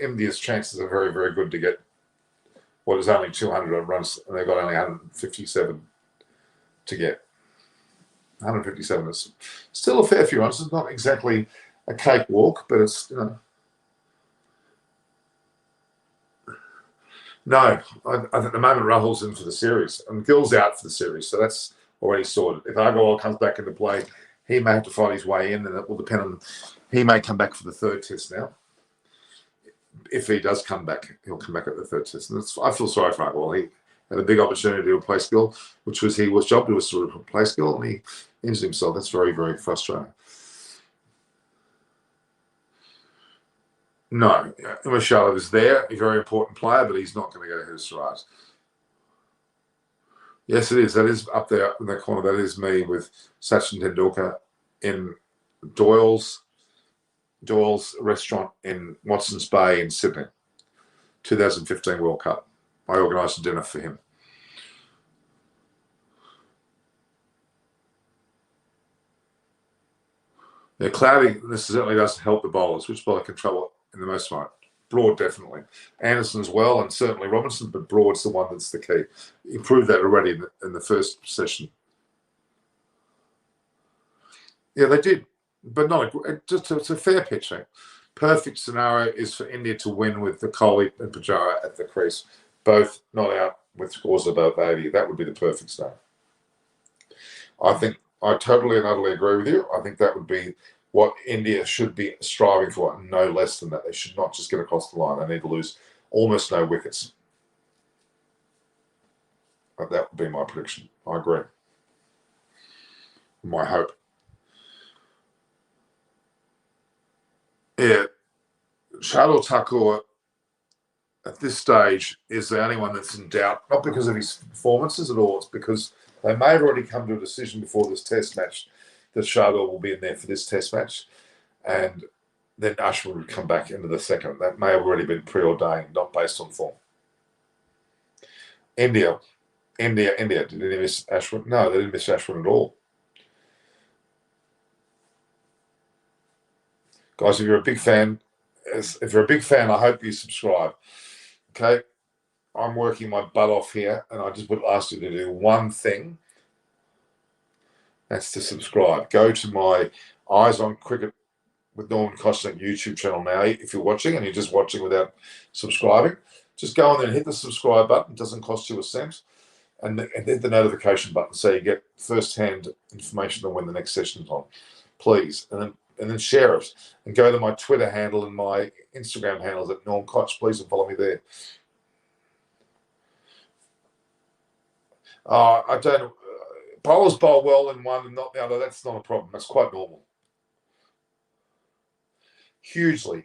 India's chances are very, very good to get what is only 200 runs, and they've got only 157 to get. 157 is still a fair few runs. It's not exactly a cakewalk, but it's, you know. No, I think at the moment Rahul's in for the series and Gill's out for the series, so that's already sorted. If Agarwal comes back into play, he may have to fight his way in, and it will depend on. He may come back for the third test now. If he does come back, he'll come back at the third test. And I feel sorry for Agarwal. He had a big opportunity to replace Gill, which was his job. It was to replace Gill, and he injured himself. That's very, very frustrating. No, Umesh Yadav is there, a very important player, but he's not going to go ahead of Siraj. Yes, it is. That is up there in the corner. That is me with Sachin Tendulkar in Doyle's restaurant in Watson's Bay in Sydney, 2015 World Cup. I organised a dinner for him. Yeah, cloudy, this certainly doesn't help the bowlers. Which bowler can trouble it in the most part? Broad, definitely. Anderson as well, and certainly Robinson, but Broad's the one that's the key. He proved that already in the first session. Yeah, they did, but not it's a fair pitch. Perfect scenario is for India to win with the Kohli and Pujara at the crease. both not out with scores above 80. That would be the perfect start. I think I totally and utterly agree with you. I think that would be what India should be striving for, and no less than that. They should not just get across the line. They need to lose almost no wickets. But that would be my prediction. I agree. My hope. Yeah, Shardul Thakur at this stage is the only one that's in doubt, not because of his performances at all. It's because they may have already come to a decision before this test match that Shardul will be in there for this test match, and then Ashwin would come back into the second. That may have already been preordained, not based on form. India. Did they miss Ashwin? No, they didn't miss Ashwin at all. Guys, if you're a big fan, I hope you subscribe. Okay? I'm working my butt off here, and I just would ask you to do one thing. That's to subscribe. Go to my Eyes on Cricket with Norman Koshnick YouTube channel now. If you're watching and you're just watching without subscribing, just go on there and hit the subscribe button. It doesn't cost you a cent. And hit the notification button so you get first-hand information on when the next session is on. Please. And then share it. And go to my Twitter handle and my Instagram handles at Norm Koch. Please, and follow me there. I don't. Bowlers bowl well in one and not the other. That's not a problem. That's quite normal. Huge loss.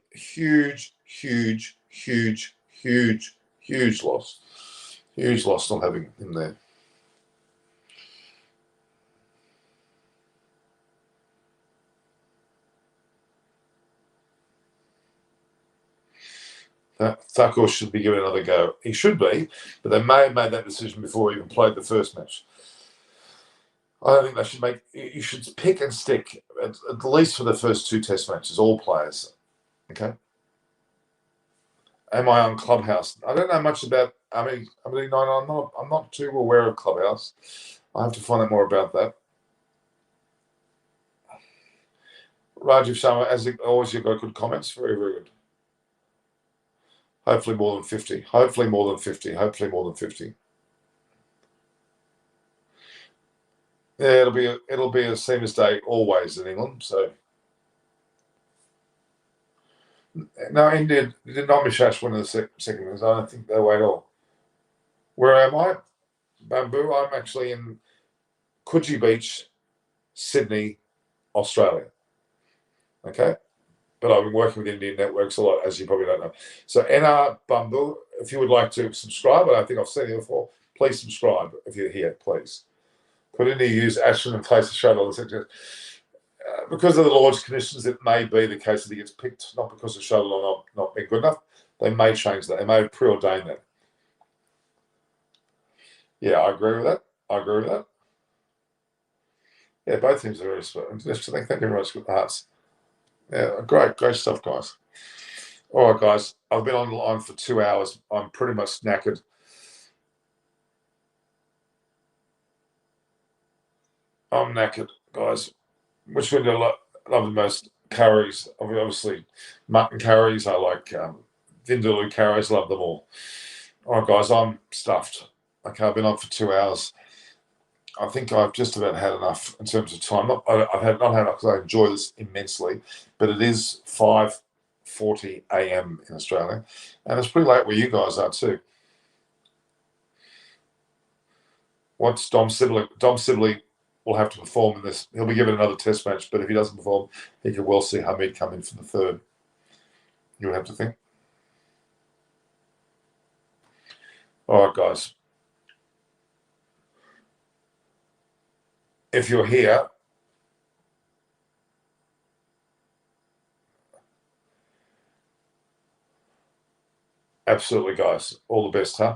Huge loss not having him there. Thakur should be given another go. He should be, but they may have made that decision before he even played the first match. I don't think they should make. You should pick and stick at least for the first two test matches, all players. Okay. Am I on Clubhouse? I don't know much about. I'm not too aware of Clubhouse. I have to find out more about that. Rajiv Sharma, as always, you've got good comments. Very, very good. Hopefully more than 50. Hopefully more than 50. Yeah, it'll be a seamless day always in England. So no, India did not miss Ashwin in the second innings. I don't think they were at all. Where am I? Bamboo. I'm actually in Coogee Beach, Sydney, Australia. Okay. But I've been working with Indian networks a lot, as you probably don't know. So NR Bamboo, if you would like to subscribe, and I think I've seen you before, please subscribe if you're here, please. Could India use Ashwin in place of Shardul? Because of the Lord's conditions, it may be the case that he gets picked, not because of Shardul not being good enough. They may change that. They may have preordained that. Yeah, I agree with that. Yeah, both teams are very important. Thank you very much for the hearts. Yeah, great stuff, guys. All right, guys. I've been on the line for 2 hours. I'm pretty much knackered. I'm knackered, guys. Which one do I love the most? Curries. Obviously, mutton curries. I like vindaloo curries. Love them all. All right, guys. I'm stuffed. Okay, I've been on for 2 hours. I think I've just about had enough in terms of time. I've had not had enough because I enjoy this immensely, but it is 5:40 a.m. in Australia, and it's pretty late where you guys are too. What's Dom Sibley? Dom Sibley will have to perform in this. He'll be given another test match, but if he doesn't perform, he could well see Hamid come in for the third. You would have to think. All right, guys. If you're here, absolutely, guys. All the best, huh?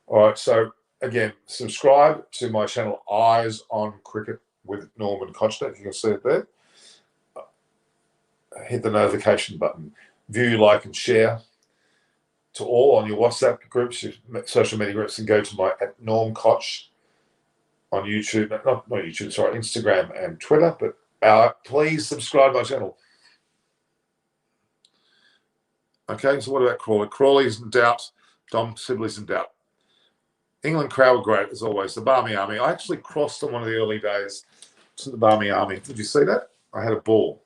All right, so again, subscribe to my channel, Eyes on Cricket with Norman Kochner. You can see it there. Hit the notification button. View, like, and share to all on your WhatsApp groups, your social media groups, and go to my at Norm Koch on YouTube, not YouTube, sorry, Instagram and Twitter. But please subscribe to my channel. Okay, so what about Crawley? Crawley's in doubt Dom Sibley's in doubt. England crowd were great, as always. The Barmy Army. I actually crossed on one of the early days to the Barmy Army. Did you see that? I had a ball.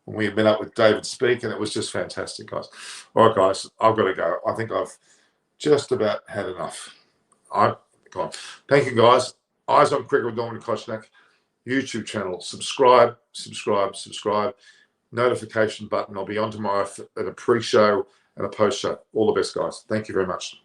And we had been up with David Speak, and it was just fantastic, guys. All right, guys, I've got to go. I think I've just about had enough. Thank you, guys. Eyes on Cricket with Dominic Kochnak. YouTube channel. Subscribe. Notification button. I'll be on tomorrow at a pre-show and a post-show. All the best, guys. Thank you very much.